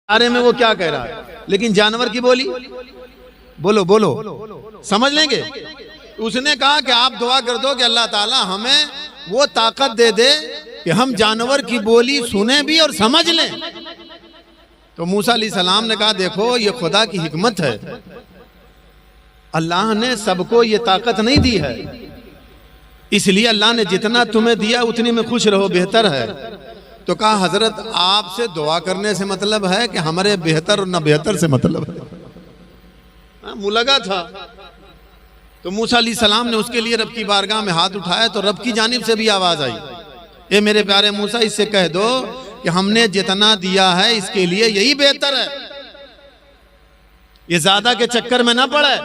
बारे में वो क्या कह रहा है, लेकिन जानवर की बोली बोलो बोलो समझ लेंगे। उसने कहा कि आप दुआ कर दो कि अल्लाह ताला हमें वो ताकत दे दे कि हम जानवर की बोली सुने भी और समझ लें। तो मूसा अलैहिस्सलाम ने कहा देखो ये खुदा की हिकमत है, अल्लाह ने सबको ये ताकत नहीं दी है, इसलिए अल्लाह ने जितना तुम्हें दिया उतनी में खुश रहो, बेहतर है। तो कहा हजरत आपसे दुआ करने से मतलब है कि हमारे बेहतर और न बेहतर से मतलब है। मुलगा था। तो मूसा अलैहिस्सलाम ने उसके लिए रब की बारगाह में हाथ उठाया तो रब की जानिब से भी आवाज आई, ए मेरे प्यारे मूसा इससे कह दो कि हमने जितना दिया है इसके लिए यही बेहतर है, ये ज्यादा के चक्कर में ना पड़े।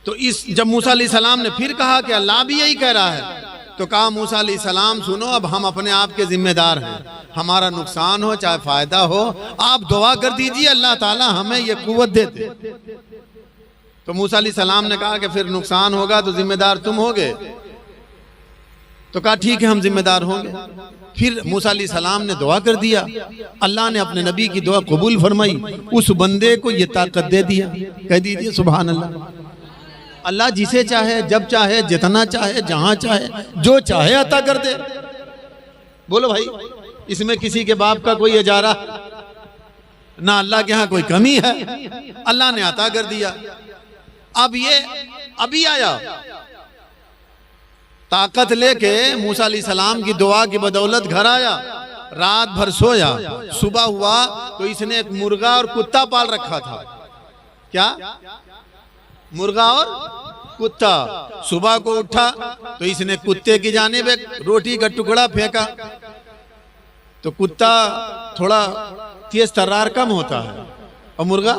तो जब मूसा अलैहिस्सलाम ने फिर कहा कि अल्लाह भी यही कह रहा है, तो कहा मूसा अलैहिस्सलाम सुनो, अब हम अपने आप के जिम्मेदार हैं, हमारा नुकसान हो चाहे फायदा हो आप दुआ कर दीजिए अल्लाह ताला हमें ये कुव्वत दे दे। तो मूसा अलैहिस्सलाम ने कहा कि फिर नुकसान होगा तो जिम्मेदार तुम होगे। तो कहा ठीक है हम जिम्मेदार होंगे। फिर मूसा अलैहिस्सलाम ने दुआ कर दिया, अल्लाह ने अपने नबी की दुआ कबूल फरमाई, उस बंदे को ये ताकत दे दिया। कह दीजिए सुभान अल्लाह। अल्लाह जिसे चाहे जब चाहे जितना चाहे जहां चाहे जो चाहे अता कर दे। बोलो भाई, इसमें किसी के बाप का कोई इजारा ना, अल्लाह के यहाँ कोई कमी है, अल्लाह ने अता कर दिया। अब ये अभी आया ताकत लेके मूसा अलैहिस्सलाम की दुआ की बदौलत घर आया, रात भर सोया, सुबह हुआ तो इसने एक मुर्गा और कुत्ता पाल रखा था। क्या? मुर्गा और कुत्ता। सुबह को उठा तो इसने कुत्ते की जानिब एक रोटी का टुकड़ा फेंका, तो कुत्ता थोड़ा तेज तर्रार कम होता है और मुर्गा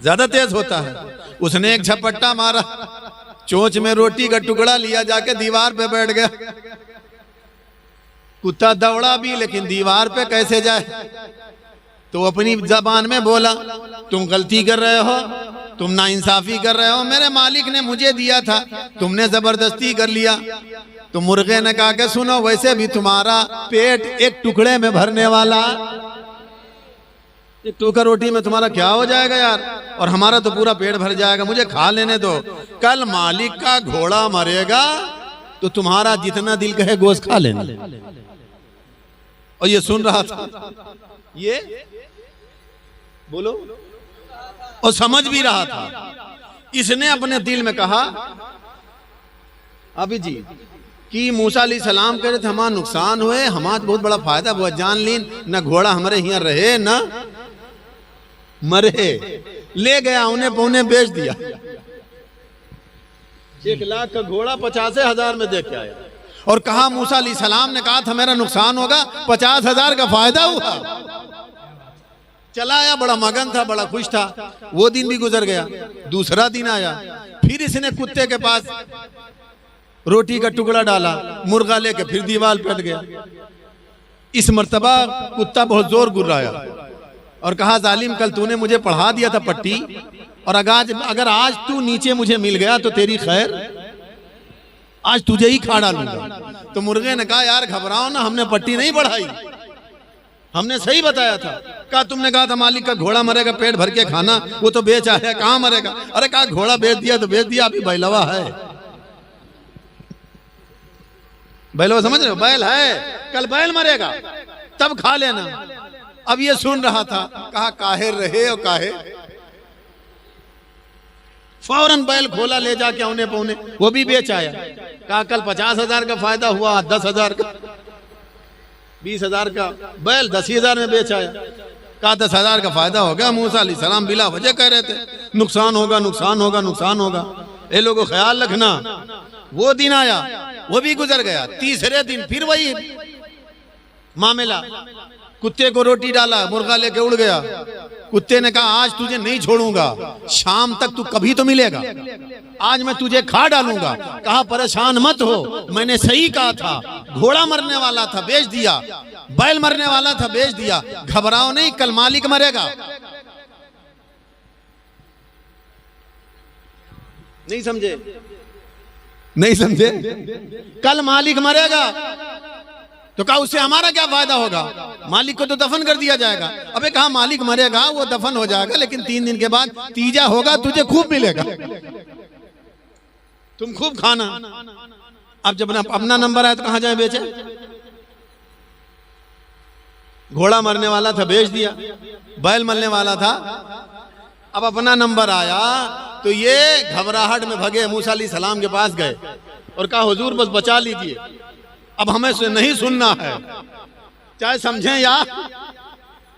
ज्यादा तेज होता है। उसने एक झपट्टा मारा, चोंच में रोटी का टुकड़ा लिया, जाके दीवार पे बैठ गया। कुत्ता दौड़ा भी लेकिन दीवार पे कैसे जाए, तो अपनी जबान में बोला तुम गलती कर रहे हो, तुम नाइंसाफी कर रहे हो, मेरे मालिक ने मुझे दिया था, तुमने जबरदस्ती कर लिया। तो मुर्गे ने कहा कि सुनो वैसे भी तुम्हारा पेट एक टुकड़े में भरने वाला, एक टुकड़ा रोटी में तुम्हारा क्या हो जाएगा यार, और हमारा तो पूरा पेट भर जाएगा, मुझे खा लेने दो। कल मालिक का घोड़ा मरेगा तो तुम्हारा जितना दिल कहे गोश्त खा लेना। और ये सुन रहा था, ये बोलो, और समझ भी रहा था। इसने अपने दिल में कहा अभी जी कि मूसा अलैहिस्सलाम कह रहे थे हमारा नुकसान हुए, हमारा बहुत बड़ा फायदा हुआ, जान लीन न घोड़ा हमारे यहाँ रहे न मरे, ले गया उन्हें पौने बेच दिया। 1 लाख का घोड़ा 50,000 में दे के आया और कहा मूसा अलैहिस्सलाम ने कहा था मेरा नुकसान होगा, 50,000 का फायदा हुआ। चला आया, बड़ा मगन था, बड़ा खुश था। वो दिन भी गुजर गया। दूसरा दिन आया, फिर इसने कुत्ते के पास रोटी का टुकड़ा डाला, मुर्गा लेके फिर दीवार पे गया। इस मर्तबा कुत्ता बहुत जोर गुर्राया और कहा जालिम कल तूने मुझे पढ़ा दिया था पट्टी, और अगर आज तू नीचे मुझे मिल गया तो तेरी खैर, आज तुझे ही खा डालूंगा। तो मुर्गे ने कहा यार घबराओ ना, हमने पट्टी नहीं बढ़ाई, हमने सही बताया था। कहा तुमने कहा था मालिक का घोड़ा मरेगा पेट भर के खाना, वो तो बेच आया, कहाँ मरेगा? अरे कहा घोड़ा बेच दिया तो बेच दिया, अभी बैलवा है। बैलवा समझ रहे हो? बैल है, कल बैल मरेगा तब खा लेना। अब ये सुन रहा था, कहा काहे रहे और काहे, फौरन बैल खोला, ले जाके औने पौने वो भी बेच आया। कहा कल 50,000 का फायदा हुआ, 10,000 का, 20,000 का बैल 10,000 में बेच आया। कहा 10,000 का फायदा हो गया। मूसा अलैहिस्सलाम बिला वजह कह रहे थे नुकसान होगा नुकसान होगा नुकसान होगा, ये लोगों ख्याल रखना। वो दिन आया, वो भी गुजर गया। तीसरे दिन फिर वही मामला, कुत्ते को रोटी डाला, मुर्गा लेके उड़ गया। कुत्ते ने कहा आज तुझे नहीं छोड़ूंगा, शाम तक तू कभी तो मिलेगा, आज मैं तुझे खा डालूंगा। कहा परेशान मत हो, मैंने सही कहा था, घोड़ा मरने वाला था बेच दिया, बैल मरने वाला था बेच दिया, घबराओ नहीं, कल मालिक मरेगा। नहीं समझे? नहीं समझे? कल मालिक मरेगा। तो कहा उससे हमारा क्या फायदा होगा, मालिक को तो दफन कर दिया जाएगा। अबे कहा मालिक मरेगा वो दफन हो जाएगा, लेकिन 3 दिन के बाद तीजा होगा, तुझे खूब मिलेगा, तुम खूब खाना। अब जब अपना नंबर आया तो कहां जाए बेचे? घोड़ा मरने वाला था बेच दिया, बैल मरने वाला था, अब अपना नंबर आया तो ये घबराहट में भगे मूसा अलैहिस्सलाम के पास गए और कहा हुजूर बस बचा लीजिए, अब हमें नहीं सुनना है, चाहे समझें या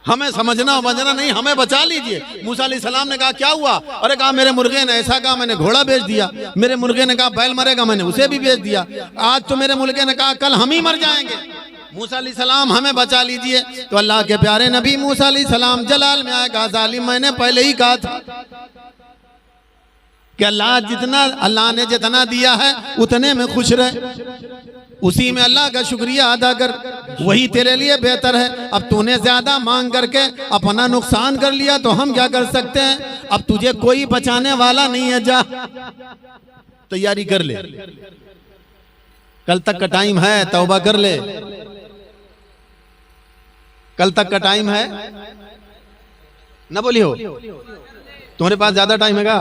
हमें समझना बजना नहीं, हमें बचा लीजिए। मूसा अलैहिस्सलाम ने कहा क्या हुआ? अरे कहा मेरे मुर्गे ने ऐसा कहा, मैंने घोड़ा बेच दिया। मेरे मुर्गे ने कहा बैल मरेगा, मैंने उसे भी बेच दिया। आज तो मेरे मुर्गे ने कहा कल हम ही मर जाएंगे। मूसा अलैहिस्सलाम हमें बचा लीजिए। तो अल्लाह के प्यारे नबी मूसा अलैहिस्सलाम जलाल में आए, कहा जालिम मैंने पहले ही कहा था कि अल्लाह ने जितना दिया है उतने में खुश रहे, उसी में अल्लाह का शुक्रिया अदा कर, वही तेरे लिए बेहतर है। अब तूने ज्यादा मांग करके अपना नुकसान कर लिया तो हम क्या कर सकते हैं? अब तुझे कोई बचाने वाला नहीं है, जा तैयारी कर ले, कल तक का टाइम है, तौबा कर ले, कल तक का टाइम है ना बोली हो, तुम्हारे पास ज्यादा टाइम है का?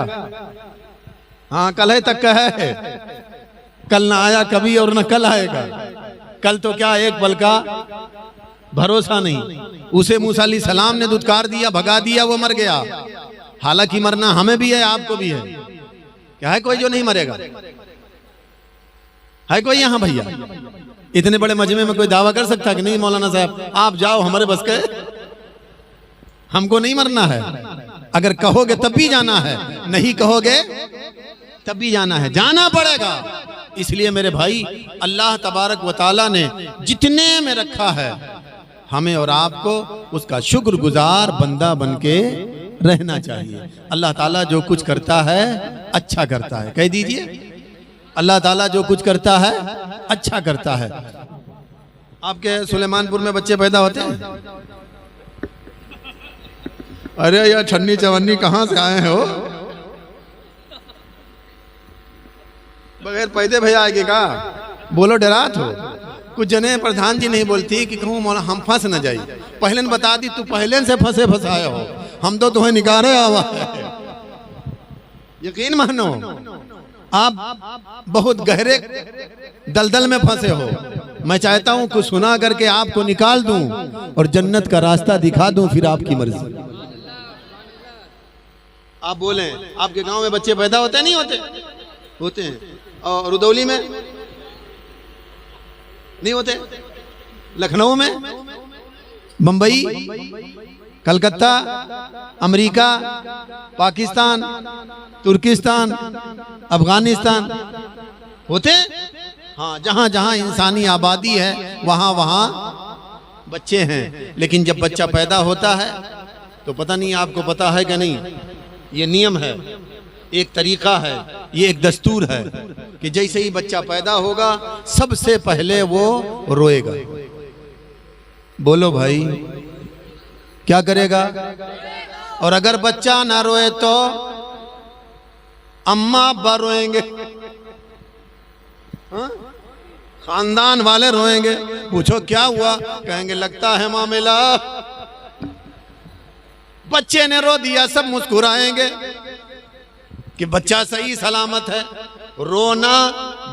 हाँ कल है तक का है, कल ना आया कभी और न कल आएगा। कल तो क्या एक पल का भरोसा नहीं। उसे मूसा अलैहिस्सलाम ने दुत्कार दिया, भगा दिया, वो मर गया। हालांकि मरना हमें भी है, आपको भी है। क्या है कोई जो नहीं मरेगा? है कोई यहाँ भैया? इतने बड़े मजमे में कोई दावा कर सकता कि नहीं मौलाना साहब आप जाओ, हमारे बस के, हमको नहीं मरना है। अगर कहोगे तब भी जाना है, नहीं कहोगे तब भी जाना है, जाना पड़ेगा। इसलिए मेरे भाई अल्लाह तबारक व तआला ने जितने में रखा है, हमें और आपको उसका शुक्रगुजार बंदा बनके रहना चाहिए। अल्लाह ताला जो कुछ करता है अच्छा करता है, कह दीजिए अल्लाह ताला जो कुछ करता है अच्छा करता है। आपके सुलेमानपुर में बच्चे पैदा होते हैं? अरे यार छन्नी चवन्नी कहाँ से आए हो? बगैर पैदे भैया आएगी का? बोलो डरात हो। कुछ जने प्रधान जी नहीं बोलती कि कहूँ मौला हम फंस न जाई, पहले ने बता दी तू पहले से फंसे फंसाए हो, हम तो तुम्हें निकाले आवा है। यकीन मानो आप बहुत गहरे दलदल में फंसे हो। मैं चाहता हूं कुछ सुना करके आपको निकाल दूं और जन्नत का रास्ता दिखा दूं, फिर आपकी मर्जी। आप बोलें आपके गांव में बच्चे पैदा होते नहीं होते? होते हैं। और रुदौली में नहीं होते? लखनऊ में, मुंबई, कलकत्ता, अमेरिका, पाकिस्तान, तुर्किस्तान, अफगानिस्तान होते? हाँ, जहां जहां इंसानी आबादी है वहां वहां बच्चे हैं। लेकिन जब बच्चा पैदा होता है तो पता नहीं आपको पता है कि नहीं, ये नियम है, एक तरीका है, ये एक दस्तूर है कि जैसे ही बच्चा पैदा होगा सबसे पहले वो रोएगा। बोलो भाई क्या करेगा? और अगर बच्चा ना रोए तो अम्मा अब्बा रोएंगे, हाँ? खानदान वाले रोएंगे। पूछो क्या हुआ? कहेंगे लगता है मामला बच्चे ने रो दिया। सब मुस्कुराएंगे कि बच्चा सही सलामत है। रोना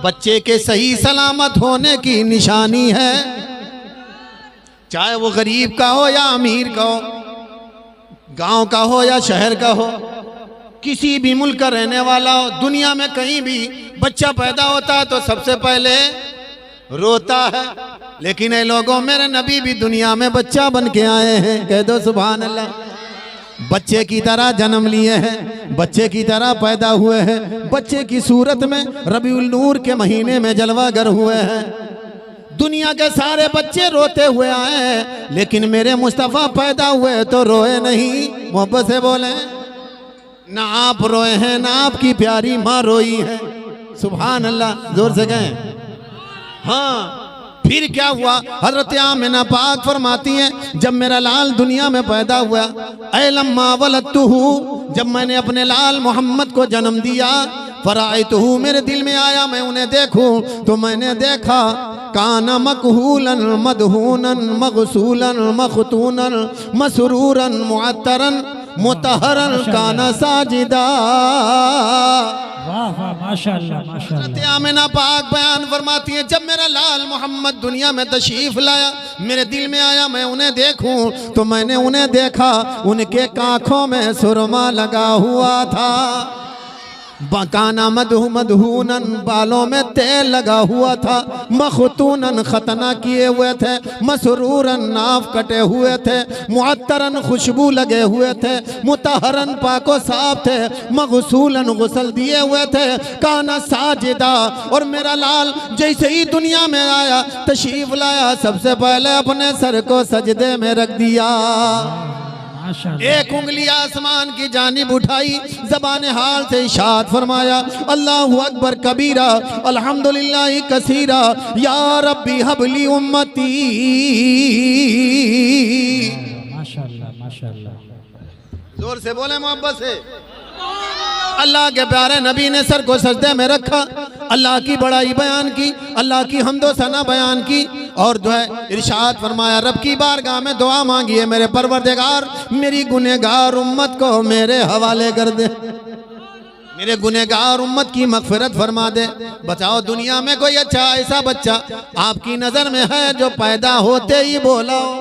बच्चे के सही सलामत होने की निशानी है, चाहे वो गरीब का हो या अमीर का हो, गांव का हो या शहर का हो, किसी भी मुल्क का रहने वाला हो, दुनिया में कहीं भी बच्चा पैदा होता है तो सबसे पहले रोता है। लेकिन ये लोगों, मेरे नबी भी दुनिया में बच्चा बन के आए हैं, कह दो सुभान अल्लाह। बच्चे की तरह जन्म लिए हैं, बच्चे की तरह पैदा हुए हैं, बच्चे की सूरत में रबीउल नूर के महीने में जलवागर हुए हैं। दुनिया के सारे बच्चे रोते हुए आए हैं, लेकिन मेरे मुस्तफ़ा पैदा हुए तो रोए नहीं। मोहब्बत से बोले, ना आप रोए हैं ना आपकी प्यारी माँ रोई है। सुभान अल्लाह, जोर से कहें। हाँ, फिर क्या हुआ? हजरत आमिना पाक फरमाती हैं, जब मेरा लाल दुनिया में पैदा हुआ, ऐ लम्मा वलदतुहु, जब मैंने अपने लाल मोहम्मद को जन्म दिया, फराइतुहु, मेरे दिल में आया मैं उन्हें देखूं, तो मैंने देखा काना मकहूलन मदहूनन मगसूलन मखतूनन मसरूरन मुअत्तरन मुतहरन काना साजिदा। वाह वाह माशाअल्लाह माशाअल्लाह। आमिना पाक बयान फरमाती है, जब मेरा लाल मोहम्मद दुनिया में तशरीफ लाया, मेरे दिल में आया मैं उन्हें देखूं, तो मैंने उन्हें देखा, उनके आँखों में सुरमा लगा हुआ था। बकाना मदहूनन, बालों में तेल लगा हुआ था। मखतूनन, खतना किए हुए थे। मसरूरन, नाफ कटे हुए थे। मुअत्तरन, खुशबू लगे हुए थे। मुतहरन, पाको साफ थे। मगसूलन, गुसल दिए हुए थे। काना साजिदा, और मेरा लाल जैसे ही दुनिया में आया, तशरीफ लाया, सबसे पहले अपने सर को सजदे में रख दिया। एक उंगली आसमान की जानिब उठाई, ज़बान हाल से इशाद फरमाया, अल्लाहु अकबर कबीरा, अल्हम्दुलिल्लाह कसीरा, या रब्बी हबली उम्मती। माशाअल्लाह माशाअल्लाह। जोर से बोले, मोहब्बत से। अल्लाह के प्यारे नबी ने सर को सजदे में रखा, अल्लाह की बड़ाई बयान की, अल्लाह की हम्दो सना बयान की, और जो है इरशाद फरमाया, रब की बारगाह में दुआ मांगी है, मेरे परवरदिगार मेरी गुनहगार उम्मत को मेरे हवाले कर दे, मेरे गुनहगार उम्मत की मगफिरत फरमा दे। बताओ दुनिया में कोई अच्छा ऐसा बच्चा आपकी नजर में है जो पैदा होते ही बोला हो?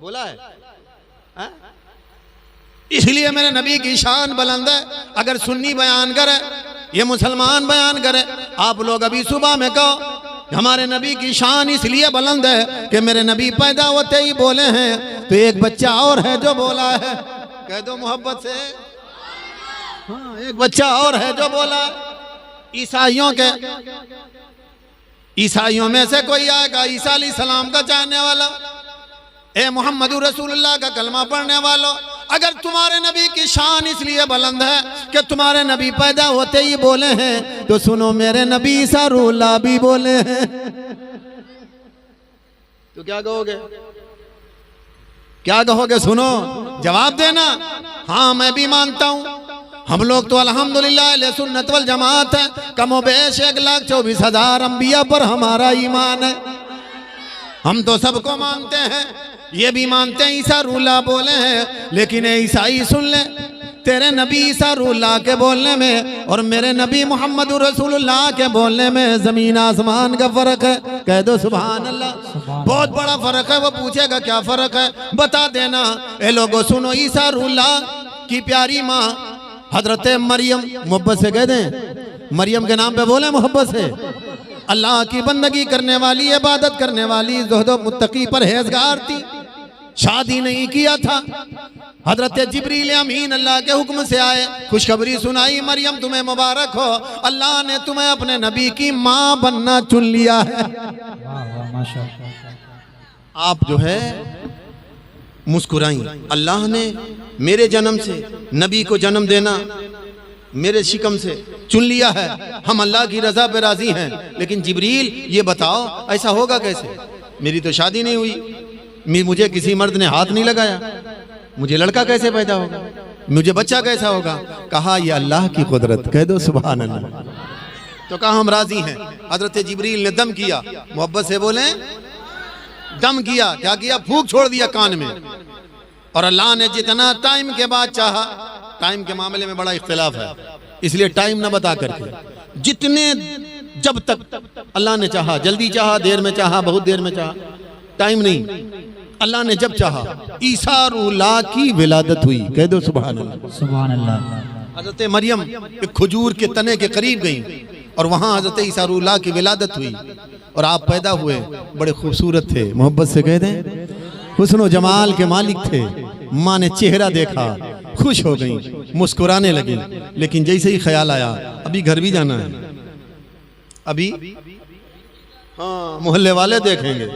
बोला है? इसलिए मेरे नबी की शान बुलंद है। अगर सुन्नी बयान करे, ये मुसलमान बयान करे, आप लोग अभी सुबह में कहो हमारे नबी की शान इसलिए बुलंद है कि मेरे नबी पैदा होते ही बोले हैं, तो एक बच्चा और है जो बोला है, कह दो मोहब्बत से। हाँ, एक बच्चा और है जो बोला। ईसाइयों में से कोई आएगा, ईसा अलैहिस्सलाम का चाहने वाला, ए मोहम्मद रसूलुल्लाह का कलमा पढ़ने वालों, अगर तुम्हारे नबी की शान इसलिए बुलंद है कि तुम्हारे नबी पैदा होते ही बोले हैं, तो सुनो मेरे नबी ईसा रूहुल्लाह भी बोले हैं। तो क्या कहोगे? क्या कहोगे? सुनो, जवाब देना। हाँ, मैं भी मानता हूं, हम लोग तो अल्हम्दुलिल्लाह अहले सुन्नत वल जमात है। कमोबेश 1,24,000 अंबिया पर हमारा ईमान है। हम तो सबको मानते हैं, ये भी मानते हैं ईसा रूहुल्लाह बोले हैं, लेकिन ईसाई सुन ले, तेरे नबी ईसा रूहुल्लाह के बोलने में और मेरे नबी मोहम्मद रसूलुल्लाह के बोलने में जमीन आसमान का फर्क है। कह दो सुभान अल्लाह। बहुत बड़ा फर्क है। वो पूछेगा क्या फर्क है, बता देना। ए लोगों सुनो, ईसा रूहुल्लाह की प्यारी माँ हजरत मरियम, मोहब्बत से कह दें, मरियम के नाम पे बोले मोहब्बत से, अल्लाह की बंदगी करने वाली, इबादत करने वाली, ज़ुहद मुत्तकी परहेज़गार थी। शादी नहीं किया था। हजरत जिब्रील अमीन अल्लाह के हुक्म से आए, खुशखबरी सुनाई, मरियम तुम्हें मुबारक हो, अल्लाह ने तुम्हें अपने नबी की माँ बनना चुन लिया है। आप जो है मुस्कुराई, अल्लाह ने मेरे जन्म से नबी को जन्म देना मेरे शिकम से चुन लिया है, हम अल्लाह की रजा पे राजी हैं। लेकिन जिब्रील ये बताओ ऐसा होगा कैसे? मेरी तो शादी नहीं हुई, मुझे किसी मर्द ने हाथ नहीं लगाया, मुझे लड़का कैसे पैदा होगा, मुझे बच्चा कैसा होगा? कहा यह अल्लाह की कुदरत। कह दो सुभान अल्लाह। तो कहा हम राजी हैं। हजरत जिब्रील ने दम किया, मोहब्बत से बोले, दम किया। क्या किया? फूंक छोड़ दिया कान में। और अल्लाह ने जितना टाइम के बाद चाहा, टाइम के मामले में बड़ा इख्तिलाफ है, इसलिए टाइम न बता करके, जितने जब तक अल्लाह ने चाहा, जल्दी चाहा, देर में चाहा, बहुत देर में चाहा, टाइम नहीं, अल्लाह ने जब चाहा ईसा रूहुल्लाह की विलादत हुई। कह दो सुभान अल्लाह। सुभान अल्लाह। हजरत मरियम एक खजूर के तने के करीब गई और वहां हजरत ईसा रूहुल्लाह की विलादत हुई और आप पैदा हुए। बड़े खूबसूरत थे, मोहब्बत से कह दें, हुस्न व जमाल के मालिक थे। माँ ने चेहरा देखा, खुश हो गई, मुस्कुराने लगी। लेकिन जैसे ही ख्याल आया अभी घर भी जाना है, अभी हाँ मोहल्ले वाले देखेंगे,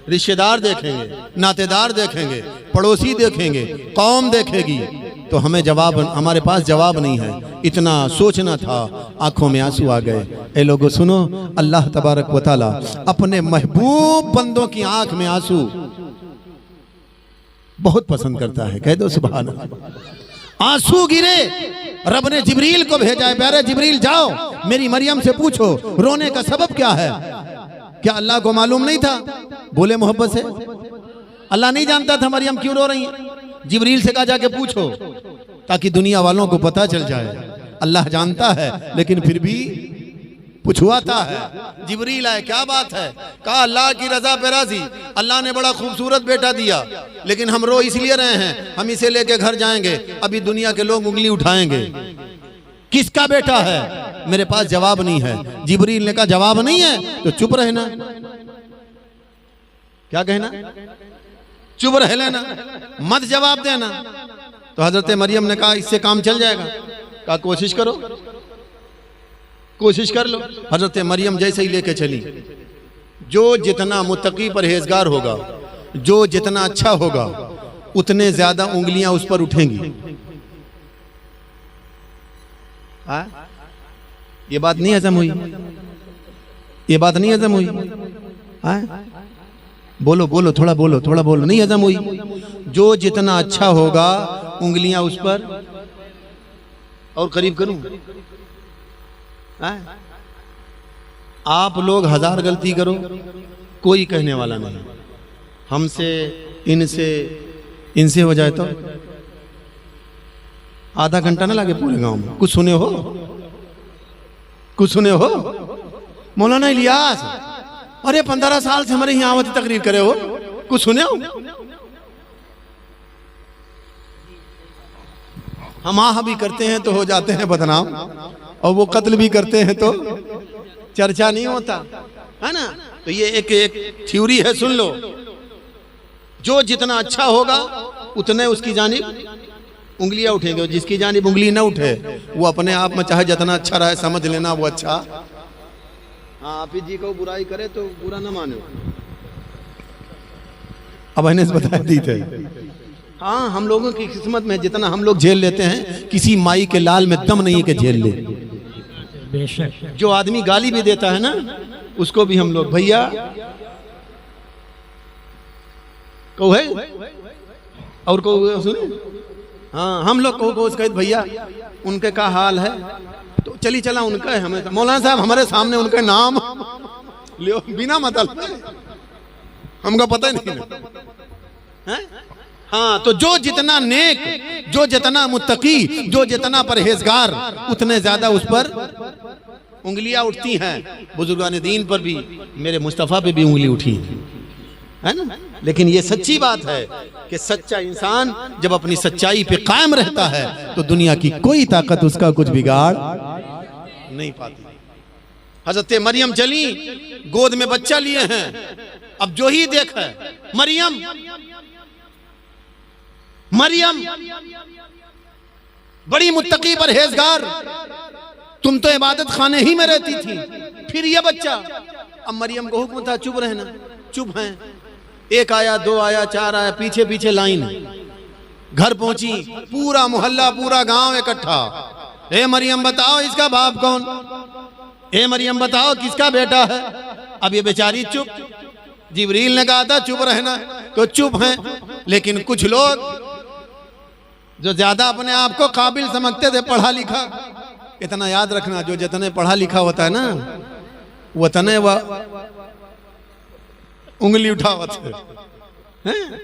रिश्तेदार देखेंगे, नातेदार देखेंगे, पड़ोसी देखेंगे, कौम देखेगी, तो हमें जवाब, हमारे पास जवाब नहीं है। इतना सोचना था, आंखों में आंसू आ गए। ए लोगों सुनो, अल्लाह तबारक व तआला अपने महबूब बंदों की आंख में आंसू बहुत पसंद करता है। कह दो सुभान अल्लाह। आंसू गिरे, रब ने जिब्रील को भेजा है, प्यारे जिब्रील जाओ मेरी मरियम से पूछो रोने का सबब क्या है। क्या अल्लाह को मालूम नहीं था? बोले मोहब्बत से। अल्लाह नहीं जानता था मरियम क्यों रो रही है? जिब्रील से कहा जाके पूछो, ताकि दुनिया वालों को पता चल जाए। अल्लाह जानता है लेकिन फिर भी पूछवाता है। जिब्रील आए, क्या बात है? कहा अल्लाह की रजा पे राजी, अल्लाह ने बड़ा खूबसूरत बेटा दिया, लेकिन हम रो इसलिए रहे हैं, हम इसे लेके घर जाएंगे, अभी दुनिया के लोग उंगली उठाएंगे। किसका बेटा है? मेरे पास जवाब नहीं है। जिब्रील ने कहा जवाब नहीं है तो चुप रहना। क्या कहना? चुप रह लेना, मत जवाब देना। तो हजरत मरियम ने कहा इससे काम चल जाएगा। कहा कोशिश करो, कोशिश कर लो। हजरत मरियम जैसे ही लेके चली, जो जितना मुत्तकी परहेजगार होगा, जो जितना अच्छा होगा, उतने ज्यादा उंगलियां उस पर उठेंगी। ये बात नहीं हजम हुई? ये बात नहीं हजम हुई? बोलो बोलो, थोड़ा बोलो, थोड़ा बोलो। नहीं हजम हुई? जो जितना अच्छा होगा उंगलियां उस पर। और करीब करूं, आप लोग 1000 गलती करो, कोई कहने वाला नहीं। हमसे, इनसे, इनसे हो जाए तो आधा घंटा ना लगे पूरे गांव में। कुछ सुने हो? कुछ सुने हो? मौलाना इलियास, अरे 15 साल से हमारे यहाँ आवती तकरीर करे हो, कुछ सुने हो? हम आह भी करते हैं तो हो जाते हैं बदनाम, और वो कत्ल भी करते हैं तो चर्चा नहीं होता, है ना? तो ये एक थ्योरी है, सुन लो। जो जितना अच्छा होगा उतने उसकी जानिब उंगलियां उठेंगे, और जिसकी जानिब उंगली ना उठे वो अपने आप में चाहे जितना अच्छा रहे, समझ लेना वो अच्छा। हाँ, आप ही जी को बुराई करे तो बुरा ना मानो। अब इन्हें बता दी थे। हाँ, हम लोगों की किस्मत में जितना हम लोग झेल लेते हैं, किसी माई के लाल में दम नहीं है कि झेल ले। बेशक। जो आदमी गाली भी देता है ना, उसको भी हम लोग भैया कहो है, और को सुने। हाँ, हम लोग को कहे भैया उनके का हाल है, तो चली चला उनका है। हमें मौलाना साहब हमारे सामने उनके नाम लियो बिना मतलब, हमको पता नहीं है। हाँ, तो जो जितना नेक, जो जितना मुत्तकी, जो जितना परहेजगार, उतने ज्यादा उस पर उंगलियां उठती हैं। बुजुर्गान दीन पर भी, मेरे मुस्तफा पे भी उंगली उठी है ना। लेकिन ये सच्ची बात है कि सच्चा इंसान जब अपनी सच्चाई पे कायम रहता है तो दुनिया की कोई ताकत उसका कुछ बिगाड़ नहीं पाती। हजरत मरियम चली, गोद में बच्चा लिए हैं। अब जो ही देखा मरियम, मरियम बड़ी मुत्तकी परहेजगार, तुम तो इबादत खाने ही में रहती थी, फिर ये बच्चा। अब मरियम को हुक्म था चुप रहना, चुप हैं। एक आया, दो आया, चार आया, पीछे पीछे लाइन। घर पहुंची, पूरा मोहल्ला, पूरा गांव इकट्ठा। ए मरियम बताओ इसका बाप कौन? ए मरियम बताओ किसका बेटा है? अब ये बेचारी चुप। जिब्रील ने कहा था चुप रहना, तो चुप हैं। लेकिन कुछ लोग जो ज्यादा अपने आप को काबिल समझते थे, पढ़ा लिखा, इतना याद रखना, जो जितने पढ़ा लिखा होता है ना, उतने वह उंगली उठावत है।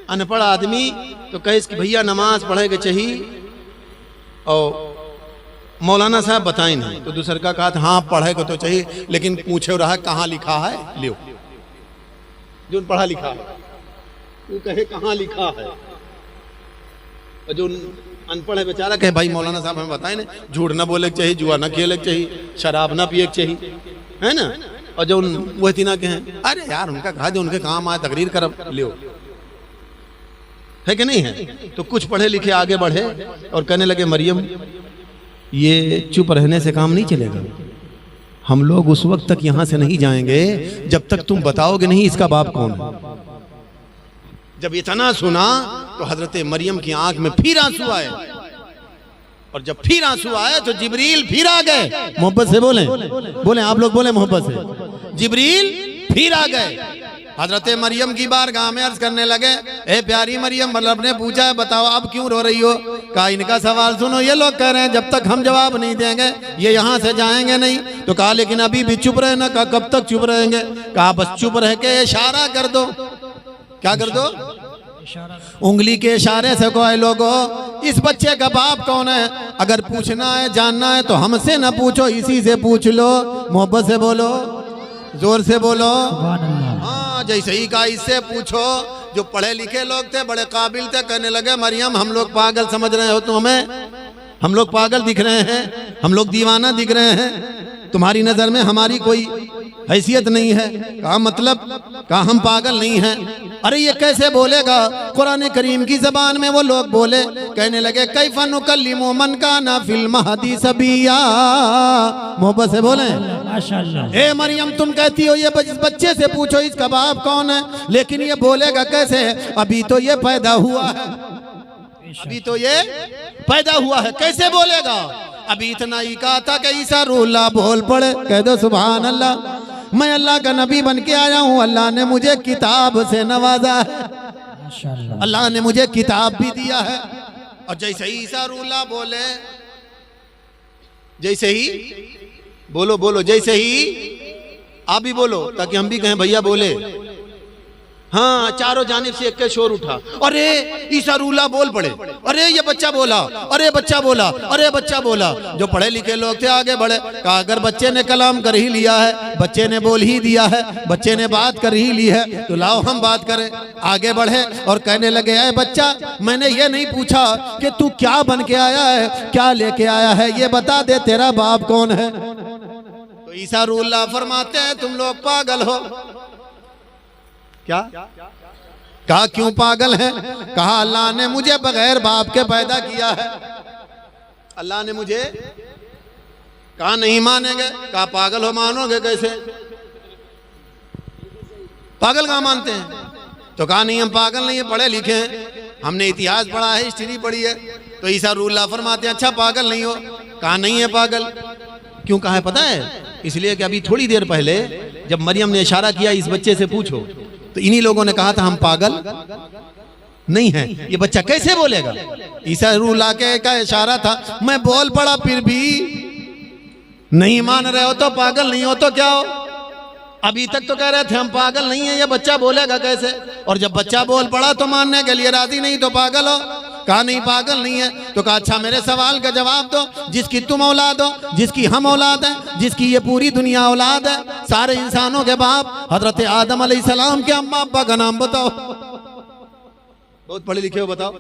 अनपढ़ आदमी तो कहे कि भैया नमाज पढ़े के चाहिए, और मौलाना साहब बताएं नहीं, तो दूसर का कहा था हाँ पढ़े को तो चाहिए, लेकिन पूछे रहा कहाँ लिखा है। लियो, जो पढ़ा लिखा है वो कहे कहाँ लिखा है, और जो अनपढ़ है बेचारा कहे भाई मौलाना साहब हमें बताएं ना, झूठ ना बोले के चाहिए, जुआ ना खेले के चाहिए, शराब ना पिए के चाहिए, है ना। और जो वो तीना के हैं, अरे यार उनका कहा जो उनके काम आए तकरीर कर लियो, है कि नहीं है। तो कुछ पढ़े लिखे आगे बढ़े और कहने लगे मरियम ये चुप रहने से काम नहीं चलेगा, हम लोग उस वक्त तक यहाँ से नहीं जाएंगे जब तक तुम बताओगे नहीं इसका बाप कौन है। जब इतना सुना तो हजरत मरियम की आंख में फिर आंसू आए, और जब फिर आंसू आए तो जिब्रील फिर आ गए। मोहब्बत से बोले, बोले आप लोग बोले मोहब्बत से। जिब्रील फिर आ गए हजरत मरियम की बारगाह में अर्ज करने लगे, ए प्यारी मरियम, मतलब ने पूछा है बताओ आप क्यों रो रही हो? कहा इनका सवाल सुनो, ये लोग कह रहे हैं जब तक हम जवाब नहीं देंगे ये यहाँ से जाएंगे नहीं। तो कहा लेकिन अभी भी चुप रहे ना। कहा कब तक चुप रहेंगे? कहा बस चुप रह के इशारा कर दो। क्या कर दो? उंगली के इशारे से कोई लोगो इस बच्चे का बाप कौन है? अगर पूछना है जानना है तो हमसे ना पूछो, इसी से पूछ लो। मोहब्बत से बोलो, जोर से बोलो। हाँ जैसे ही कहा इससे पूछो। जो पढ़े लिखे लोग थे, बड़े काबिल थे, कहने लगे मरियम हम लोग पागल समझ रहे हो तुम हमें? हम लोग पागल दिख रहे हैं? हम लोग दीवाना दिख रहे हैं? तुम्हारी नजर में हमारी कोई हैसियत नहीं है? कहा मतलब? कहा हम पागल नहीं हैं। अरे ये कैसे बोलेगा? कुरान करीम की जबान में वो लोग बोले, कहने लगे कैफा नुकल्लिमु मन काना फिल महदी सबिया। मोहब्बत से बोले माशाअल्लाह। ए मरियम तुम कहती हो ये बच्चे से पूछो इसका बाप कौन है, लेकिन ये बोलेगा कैसे? अभी तो ये पैदा हुआ है, अभी तो ये पैदा हुआ है, कैसे बोलेगा? अभी इतना ही कहा था कि ईसा रूल्ला बोल पड़े। कह दो सुभान अल्लाह। मैं अल्लाह का नबी बन के आया हूँ, अल्लाह ने मुझे किताब से नवाजा है, माशाअल्लाह। अल्लाह ने मुझे किताब भी दिया है। और जैसे ही ईसा रूल्ला बोले, जैसे ही बोलो बोलो, जैसे ही आप भी बोलो ताकि हम भी कहें भैया बोले। हाँ चारों जानिब से एक के शोर उठा, अरे ईसा रूल्ला बोल पड़े, अरे ये बच्चा बोला, अरे बच्चा बोला, अरे बच्चा बोला। जो पढ़े लिखे लोग थे आगे बढ़े, कहा अगर बच्चे ने कलाम कर ही लिया है, बच्चे ने बोल ही दिया है, बच्चे ने बात कर ही ली है, तो लाओ हम बात करें। आगे बढ़े और कहने लगे अरे बच्चा मैंने ये नहीं पूछा कि तू क्या बन के आया है, क्या लेके आया है, ये बता दे तेरा बाप कौन है। तो ईसा रूल्ला फरमाते हैं तुम लोग पागल हो। क्या? कहा क्यों पागल है? कहा अल्लाह ने मुझे बगैर बाप के पैदा किया है, अल्लाह ने मुझे। कहा नहीं मानेंगे? कहा पागल हो, मानोगे कैसे? पागल कहाँ मानते हैं? तो कहा नहीं हम पागल नहीं है, पढ़े लिखे हैं, हमने इतिहास पढ़ा है, हिस्ट्री पढ़ी है। तो ईसा रूल्ला फरमाते हैं अच्छा पागल नहीं हो? कहा नहीं है पागल। क्यों कहा है पता है? इसलिए कि अभी थोड़ी देर पहले जब मरियम ने इशारा किया इस बच्चे से पूछो, तो इन्हीं लोगों ने कहा था हम पागल नहीं है, ये बच्चा कैसे बोलेगा? ईसा रूल्ला के का इशारा था, मैं बोल पड़ा फिर भी नहीं मान रहे हो तो पागल नहीं हो तो क्या हो? अभी तक तो कह रहे थे हम पागल नहीं है, ये बच्चा बोलेगा कैसे? और जब बच्चा बोल पड़ा तो मानने के लिए राजी नहीं, तो पागल हो? कहा नहीं पागल नहीं है। तो कहा अच्छा मेरे सवाल का जवाब दो, जिसकी तुम औलाद हो, जिसकी हम औलाद है, जिसकी ये पूरी दुनिया औलाद है, सारे इंसानों के बाप हजरत आदम अलैहिस्सलाम के अम्मा अब्बा का नाम बताओ। बहुत पढ़े लिखे हो बताओ।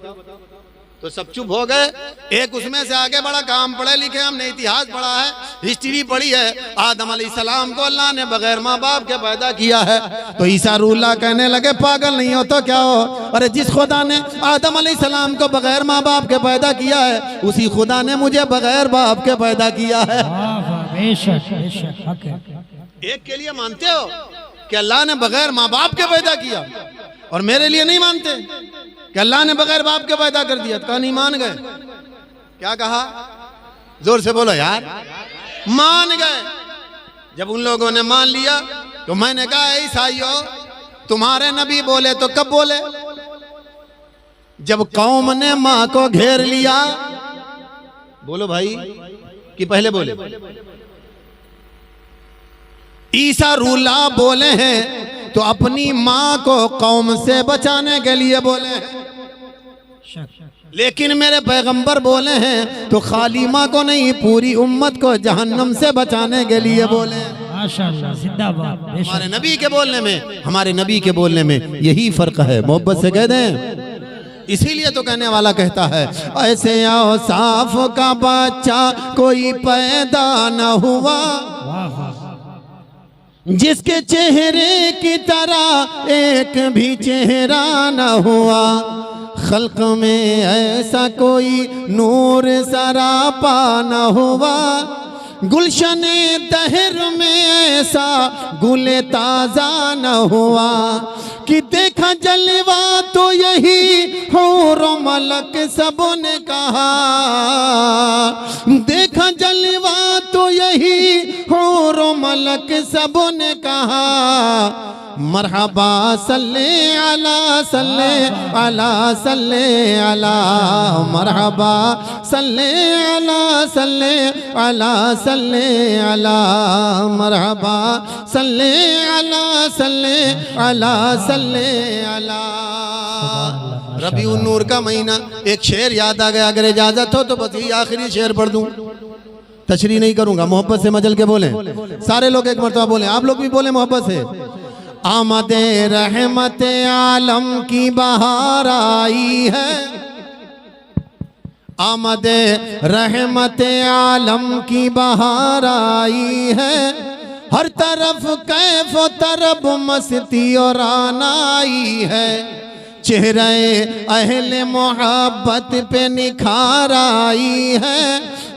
तो सब चुप हो गए। एक उसमें से आगे बड़ा काम पढ़े लिखे, हमने इतिहास पढ़ा है, हिस्ट्री पढ़ी है। आदम अलैहिस्सलाम को अल्लाह ने बगैर माँ बाप के पैदा किया है। तो ईसा रूल्ला कहने लगे पागल नहीं हो तो क्या हो? अरे जिस खुदा ने आदम अलैहिस्सलाम को बगैर माँ बाप के पैदा किया है, उसी खुदा ने मुझे बगैर बाप के पैदा किया है। बेशक बेशक हक है। एक के लिए मानते हो कि अल्लाह ने बगैर माँ बाप के पैदा किया, और मेरे लिए नहीं मानते कि अल्लाह ने बगैर बाप के पैदा कर दिया। कहा नहीं मान गए। क्या कहा? जोर से बोलो यार। मान गए। जब उन लोगों ने मान लिया तो मैंने कहा ईसाइयों तुम्हारे नबी बोले तो कब बोले? जब कौम ने मां को घेर लिया। बोलो भाई कि पहले बोले? ईसा रूल्ला बोले हैं तो अपनी मां को कौम से बचाने के लिए बोले हैं, लेकिन मेरे पैगंबर बोले हैं तो खाली मां को नहीं पूरी उम्मत को जहन्नम से बचाने के लिए बोले। माशाअल्लाह जिंदाबाद। हमारे नबी के बोलने में, हमारे नबी के बोलने में यही फर्क है। मोहब्बत से कह दें। इसीलिए तो कहने वाला कहता है ऐसे औसाफ का बच्चा कोई पैदा न हुआ जिसके चेहरे की तरह एक भी चेहरा न हुआ, खल्क में ऐसा कोई नूर सरापा न हुआ, गुलशने दहर में ऐसा गुले ताजा न हुआ कि देखा जलवा तो यही हूर मलक सबों ने कहा, देखा जलवा तो यही हूरो मलक सबने कहा मरहबा सल्ले अला सल्ले अला सल्ले अला मरहबा सल्ले अला सल्ले अला सल्ले अला मरहबा सल्ले अला सल्ले अला सल्ले अला। रबीउन नूर का महीना, एक शेर याद आ गया, अगर इजाजत हो तो बस ये आखिरी शेर पढ़ दूं, तशरीह नहीं करूंगा, मोहब्बत से मजल के बोले, सारे लोग एक मरतबा बोले, आप लोग भी बोले मोहब्बत से। आमदे रहमत आलम की बहार आई है, आमदे रहमत आलम की बहार आई है, हर तरफ कैफ तरब मस्ती और आनाई है, चेहरे अहले मोहब्बत पे निखार आई है,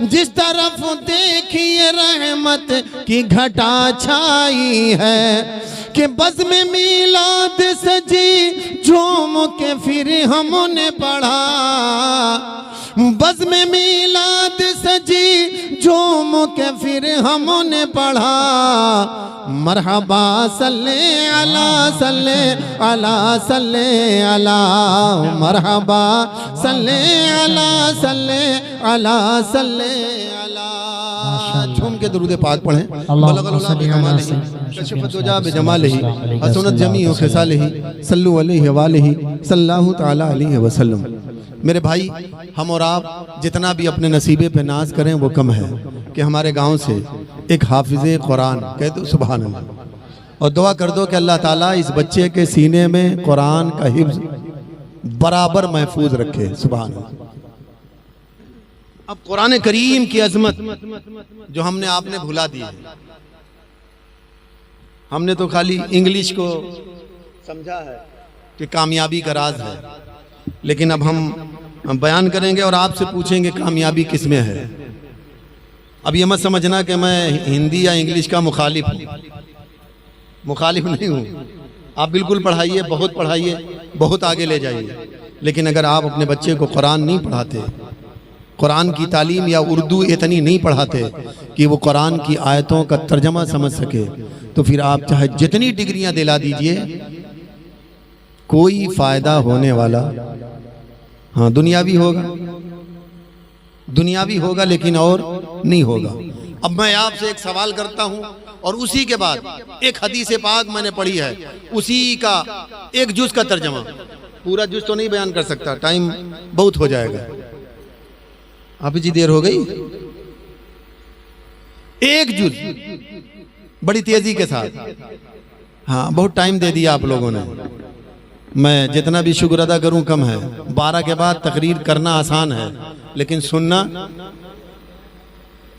जिस तरफ देखिए रहमत की घटा छाई है, कि बज़ में मीलाद सजी झूम के फिर हमने पढ़ा, बज़ में मीलाद सजी झूम के फिर हमने पढ़ा, मरहबा सल्ले अला सल्ले अला सल्ले अला मरहबा सल्ले अला सल्ले अला सल्ले अला। झूम के दुरूद पाक पढ़ें। सल्लु अलैहि सल्लल्लाहु तआला अलैहि वसल्लम। मेरे भाई, हम और आप जितना भी अपने नसीबे पे नाज करें वो कम है कि हमारे गांव से एक हाफिज़े कुरान, कह दो सुभान अल्लाह, और दुआ कर दो कि अल्लाह ताला इस बच्चे के सीने में कुरान का हिफ्ज़ बराबर महफूज रखे। सुभान अल्लाह। अब कुरान करीम की अजमत जो हमने आपने भुला दी है, हमने तो खाली इंग्लिश को समझा है कि कामयाबी का राज है, लेकिन अब हम बयान करेंगे और आपसे पूछेंगे कामयाबी किस में है। अब ये मत समझना कि मैं हिंदी या इंग्लिश का मुखालिफ हूँ, मुखालिफ नहीं हूँ। आप बिल्कुल पढ़ाइए, बहुत पढ़ाइए, बहुत आगे ले जाइए, लेकिन अगर आप अपने बच्चे को कुरान नहीं पढ़ाते, कुरान की तालीम या उर्दू इतनी नहीं पढ़ाते कि वो कुरान की आयतों का तर्जमा समझ सके, तो फिर आप चाहे जितनी डिग्रियां दिला दीजिए, कोई फायदा होने वाला, हाँ दुनियावी होगा, दुनियावी होगा लेकिन और नहीं होगा। अब मैं आपसे एक सवाल करता हूं और उसी के बाद एक हदीस पाक मैंने पढ़ी है, उसी का एक जुज का तर्जमा, पूरा जुज तो नहीं बयान कर सकता, टाइम बहुत हो जाएगा। आप जी देर हो गई, एक जुज बड़ी तेजी के साथ, हाँ बहुत टाइम दे दिया आप लोगों ने, मैं जितना भी शुक्र अदा करूं कम है। 12 के बाद तकरीर करना आसान है, लेकिन सुनना,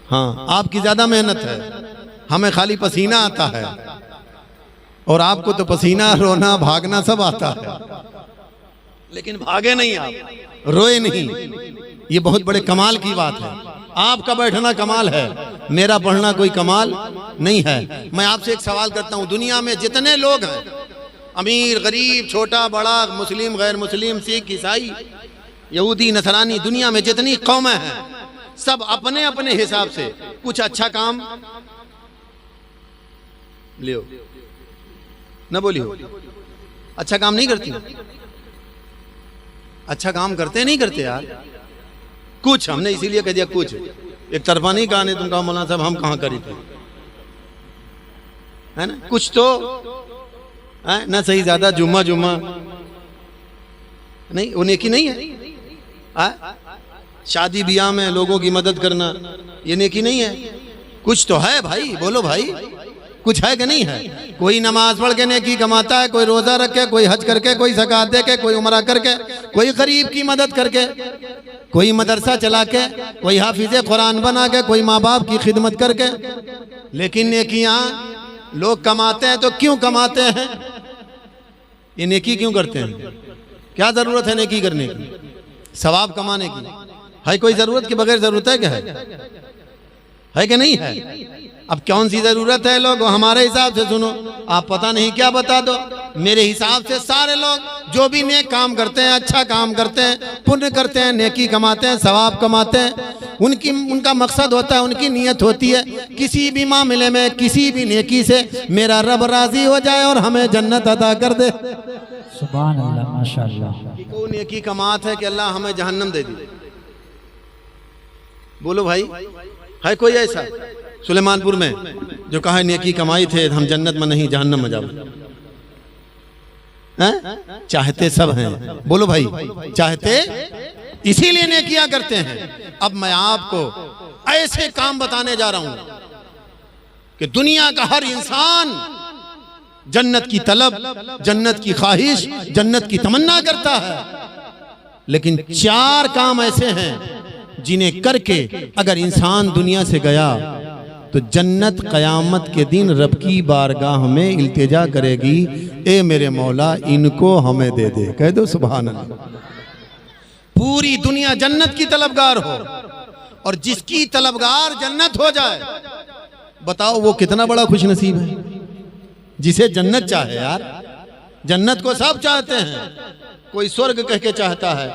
हाँ आपकी ज्यादा मेहनत है, हमें खाली पसीना आता है और आपको तो पसीना, रोना, भागना सब आता है, लेकिन भागे नहीं आप, रोए नहीं। ये बहुत बड़े कमाल की बात है। आपका बैठना कमाल है, मेरा पढ़ना कोई कमाल नहीं है। मैं आपसे एक सवाल करता हूं, दुनिया में जितने लोग हैं, अमीर गरीब, छोटा बड़ा, मुस्लिम गैर मुस्लिम, सिख ईसाई, यहूदी नसरानी, दुनिया में जितनी कौमें हैं, सब अपने अपने हिसाब से कुछ अच्छा काम लियो न बोलियो, अच्छा काम नहीं करती, अच्छा काम करते नहीं करते यार, कुछ हमने इसीलिए कह दिया कुछ, एक तरफा नहीं कहा, नहीं तुम कहा मौलाना साहब हम कहाँ करी थे, है ना, कुछ तो है ना, सही ज्यादा जुम्मा जुम्मा नहीं, वो नेकी नहीं है। शादी ब्याह में लोगों की मदद करना ये नेकी नहीं है। कुछ तो है भाई, बोलो भाई, कुछ है कि नहीं है? कोई नमाज पढ़ के नेकी कमाता है, कोई रोजा रख के, कोई हज करके, कोई ज़कात दे के, कोई उमरा करके, कोई गरीब की मदद करके, कोई मदरसा चला के, कोई हाफिज़े कुरान बना के, कोई माँ बाप की खिदमत करके। लेकिन नेकियां लोग कमाते हैं तो क्यों कमाते हैं? ये नेकी क्यों करते हैं? क्या जरूरत है नेकी करने की, सवाब कमाने की? है कोई जरूरत के बगैर जरूरत है क्या? है कि नहीं है? अब कौन सी जरूरत है? लोग हमारे हिसाब से सुनो, आप पता नहीं क्या बता दो। मेरे हिसाब से सारे लोग जो भी नेक काम करते हैं, अच्छा काम करते हैं, पुण्य करते हैं, नेकी कमाते हैं, सवाब कमाते हैं, उनका मकसद होता है, उनकी नीयत होती है किसी भी मामले में किसी भी नेकी से मेरा रब राजी हो जाए और हमें जन्नत अता कर दे। सुभान अल्लाह, माशाअल्लाह। कौन नेकी कमात है कि अल्लाह हमें जहन्नम दे दी? बोलो भाई, है कोई ऐसा सुलेमानपुर में जो कहा नेकी कमाई थे हम जन्नत में नहीं जहन्नम में जाओ? चाहते सब हैं। बोलो भाई, चाहते इसीलिए नेकियां करते हैं। अब मैं आपको ऐसे काम बताने जा रहा हूं कि दुनिया का हर इंसान जन्नत की तलब, जन्नत की ख्वाहिश, जन्नत की तमन्ना करता है, लेकिन 4 काम ऐसे हैं जिन्हें करके अगर इंसान दुनिया से गया तो जन्नत क़यामत के दिन रब की बारगाह में इल्तिजा करेगी, ए मेरे मौला इनको हमें दे दे। कह दो सुभान अल्लाह। पूरी दुनिया जन्नत की तलबगार हो और जिसकी तलबगार जन्नत हो जाए, बताओ वो कितना बड़ा खुश नसीब है जिसे जन्नत चाहे। यार जन्नत को सब चाहते हैं, कोई स्वर्ग कह के चाहता है,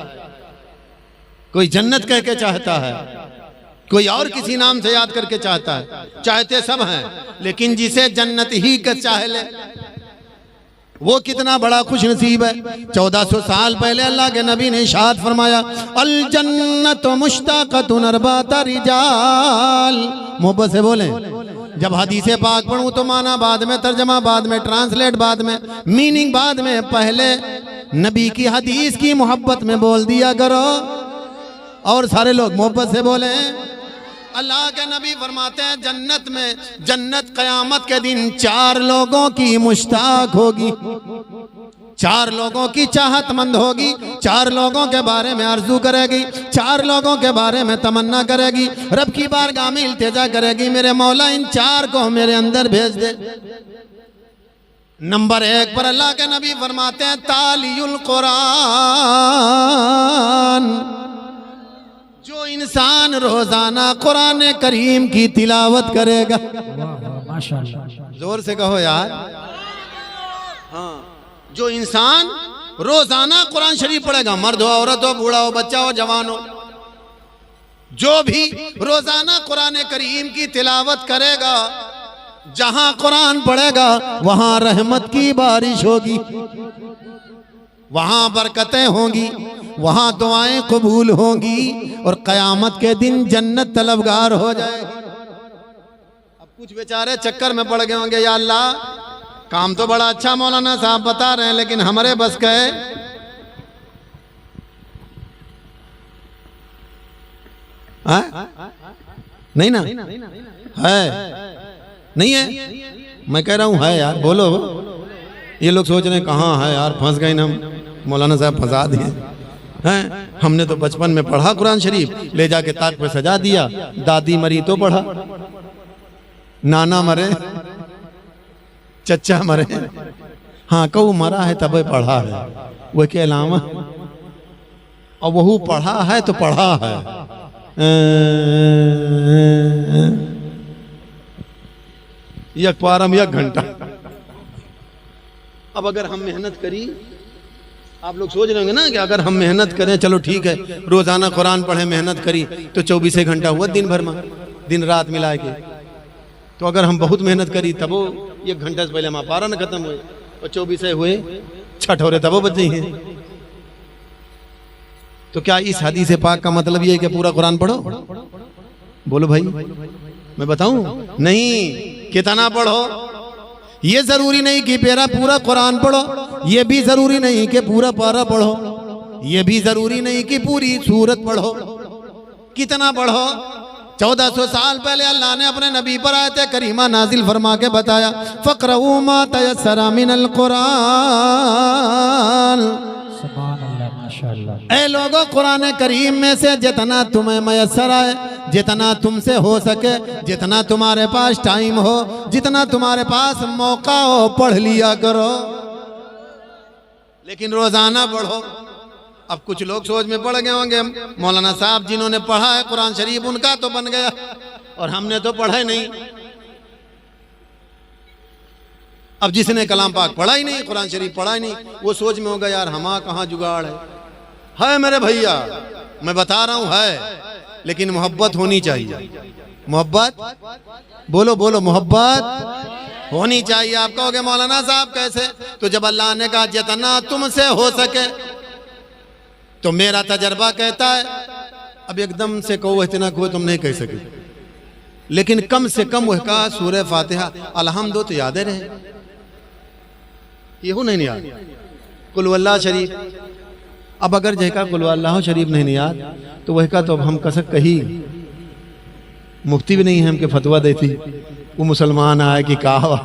कोई जन्नत कह के चाहता है, कोई और किसी नाम से याद करके चाहता है, चाहते सब हैं, लेकिन जिसे जन्नत ही का चाह ले वो कितना बड़ा खुश नसीब है। 1400 साल पहले अल्लाह के नबी ने इरशाद फरमाया, अल जन्नत मुश्ताक़तुन अरबाता रिजाल। मोहब्बत से बोले। जब हदीसे पाक पढ़ूं तो माना बाद में, तर्जमा बाद में, ट्रांसलेट बाद में, मीनिंग बाद में, पहले नबी की हदीस की मोहब्बत में बोल दिया करो। और सारे लोग मोहब्बत से बोले। अल्लाह के नबी फरमाते हैं जन्नत में, जन्नत क़यामत के दिन 4 लोगों की मुश्ताक होगी, 4 लोगों की चाहतमंद होगी, 4 लोगों के बारे में आरजू करेगी, 4 लोगों के बारे में तमन्ना करेगी, रब की बारगाह में इल्तिजा करेगी, मेरे मौला इन 4 को मेरे अंदर भेज दे। नंबर 1 पर अल्लाह के नबी फरमाते हैं तालियुल कुरान। जो इंसान रोजाना कुरान करीम की तिलावत करेगा। माशाअल्लाह, जोर से कहो यार। हाँ, जो इंसान रोजाना कुरान शरीफ पढ़ेगा, मर्द हो, औरत हो, बूढ़ा हो, बच्चा हो, जवान हो, जो भी रोजाना कुरान करीम की तिलावत करेगा, जहां कुरान पढ़ेगा वहां रहमत की बारिश होगी, वहां बरकतें होंगी, वहां दुआएं कबूल होंगी और कयामत के दिन जन्नत तलबगार हो जाएगी। अब कुछ बेचारे चक्कर में पड़ गए होंगे, या अल्लाह काम तो बड़ा अच्छा मौलाना साहब बता रहे हैं, लेकिन हमारे बस का है। नहीं ना है, नहीं है, मैं कह रहा हूं है यार। बोलो, ये लोग सोच रहे हैं कहाँ है यार, फंस गए ना, मौलाना साहब फंसा दिए हैं। हमने तो बचपन में पढ़ा कुरान शरीफ, ले जाके ताक पे सजा दिया, दादी मरी तो पढ़ा, नाना मरे, चचा मरे, हाँ कहू मरा है तब पढ़ा है, वह के अलावा और वह पढ़ा है तो पढ़ा है। एक पारम 1 घंटा। अब अगर हम मेहनत करी, आप लोग सोच रहे होंगे ना कि अगर हम मेहनत करें, चलो ठीक है, रोजाना कुरान पढ़े, मेहनत करी तो 24 घंटा हुआ दिन भर में, दिन रात मिला के। तो अगर हम बहुत मेहनत करी तब 1 घंटा से पहले हमारा पारा न खत्म हुए और 24 हुए, छठ हो रहे तब बच हैं। तो क्या इस हदीस पाक का मतलब ये है कि पूरा कुरान पढ़ो? बोलो भाई, मैं बताऊं? नहीं, कितना पढ़ो ये जरूरी नहीं कि पूरा कुरान पढ़ो, ये भी जरूरी नहीं कि पूरा पारा पढ़ो, ये भी जरूरी नहीं कि पूरी सूरत पढ़ो। कितना पढ़ो? 1400 साल पहले अल्लाह ने अपने नबी पर आयत करीमा नाजिल फरमा के बताया, फ़क़रऊ मा तयस्सरा मिनल कुरान। ऐ लोगों, कुरान करीम में से जितना तुम्हें मयस्सर आए, जितना तुमसे हो सके, जितना तुम्हारे पास टाइम हो, जितना तुम्हारे पास मौका हो, पढ़ लिया करो, लेकिन रोजाना पढ़ो। अब कुछ लोग सोच में पड़ गए होंगे, मौलाना साहब जिन्होंने पढ़ा है कुरान शरीफ उनका तो बन गया और हमने तो पढ़ा ही नहीं। अब जिसने कलाम पाक पढ़ा ही नहीं, कुरान शरीफ पढ़ा ही नहीं, वो सोच में होगा यार हमारा कहाँ जुगाड़ है मेरे भैया, मैं बता रहा हूं है। लेकिन मोहब्बत होनी चाहिए। मोहब्बत, बोलो बोलो, मोहब्बत होनी चाहिए। आप कहोगे मौलाना साहब कैसे? तो जब अल्लाह ने कहा जितना तुमसे हो सके, तो मेरा तजर्बा कहता है, अब एकदम से कहो इतना कहो तुम नहीं कह सके, लेकिन कम से कम वह का सूरह फातिहा अलहम्दो तो याद रहे। ये हो नहीं याद, कुल वल्लाह शरीफ। अब अगर जहका कुल वल्लाह शरीफ नहीं याद, तो वह का तो अब हम कसक कही मुफ्ती भी नहीं है हमके फतवा देती, वो मुसलमान आए कि कहा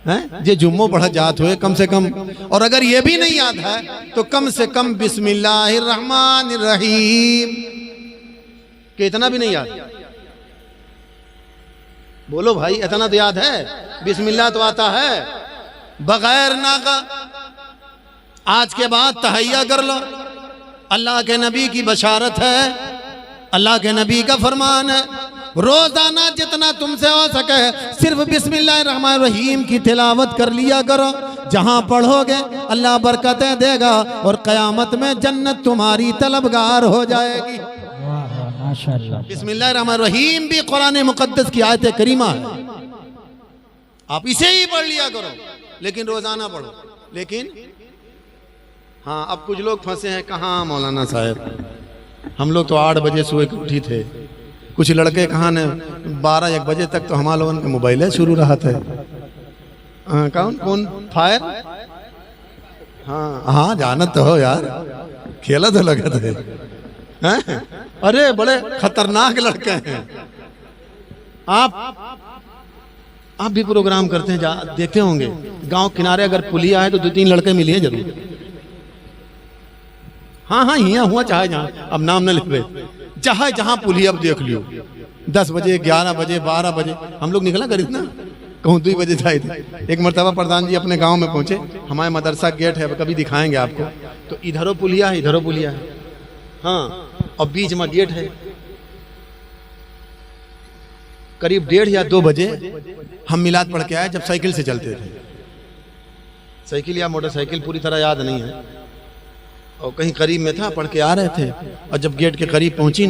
है जे जुम्मो पढ़ा जात हुए कम से कम। और अगर ये भी नहीं याद है तो कम से कम बिस्मिल्लाहिर्रहमानिर्रहीम के इतना भी नहीं याद। बोलो भाई, इतना तो याद है, बिस्मिल्लाह तो आता है बगैर ना का। आज के बाद तहैया कर लो, अल्लाह के नबी की बशारत है, अल्लाह के नबी का फरमान है, रोजाना जितना तुमसे हो सके सिर्फ बिस्मिल्लाहिर्रहमानिर्रहीम की तिलावत कर लिया करो। जहां पढ़ोगे अल्लाह बरकतें देगा और कयामत में जन्नत तुम्हारी तलबगार हो जाएगी। माशाअल्लाह। बिस्मिल्लाहिर्रहमानिर्रहीम भी कुरान मुकद्दस की आयत करीमा है, आप इसे ही पढ़ लिया करो, लेकिन रोजाना पढ़ो। लेकिन हाँ, अब कुछ लोग फंसे हैं कहाँ मौलाना साहब, हम लोग तो 8 बजे सुबह उठी थे, कुछ लड़के कहाँ ने 12-1 बजे तक तो हमारे लोगों के मोबाइल शुरू रहा था। कौन कौन फायर? हाँ हाँ, जानत तो हो यार, खेला तो लगा थे। हैं? अरे बड़े खतरनाक लड़के हैं। आप भी प्रोग्राम करते हैं, देखते होंगे गांव किनारे अगर पुलिया है तो 2-3 लड़के मिले हैं जरूर। हाँ हाँ, यहाँ हुआ चाहे जहाँ, अब नाम न लिखवे, चाहे जहाँ पुलिया अब देख लियो, 10 बजे 11 बजे 12 बजे हम लोग निकला करी ना, कहूँ 2 बजे जाए थे। एक मरतबा प्रधान जी अपने गांव में पहुंचे, हमारे मदरसा गेट है, कभी दिखाएंगे आपको, तो इधरों पुलिया है इधरों पुलिया है, हाँ, और बीच में गेट है। करीब 1:30 या 2 बजे हम मिलाद पढ़ के आए, जब साइकिल से चलते थे, साइकिल या मोटरसाइकिल पूरी तरह याद नहीं है, और कहीं करीब में था, पढ़ के आ रहे थे, और जब गेट के करीब पहुंची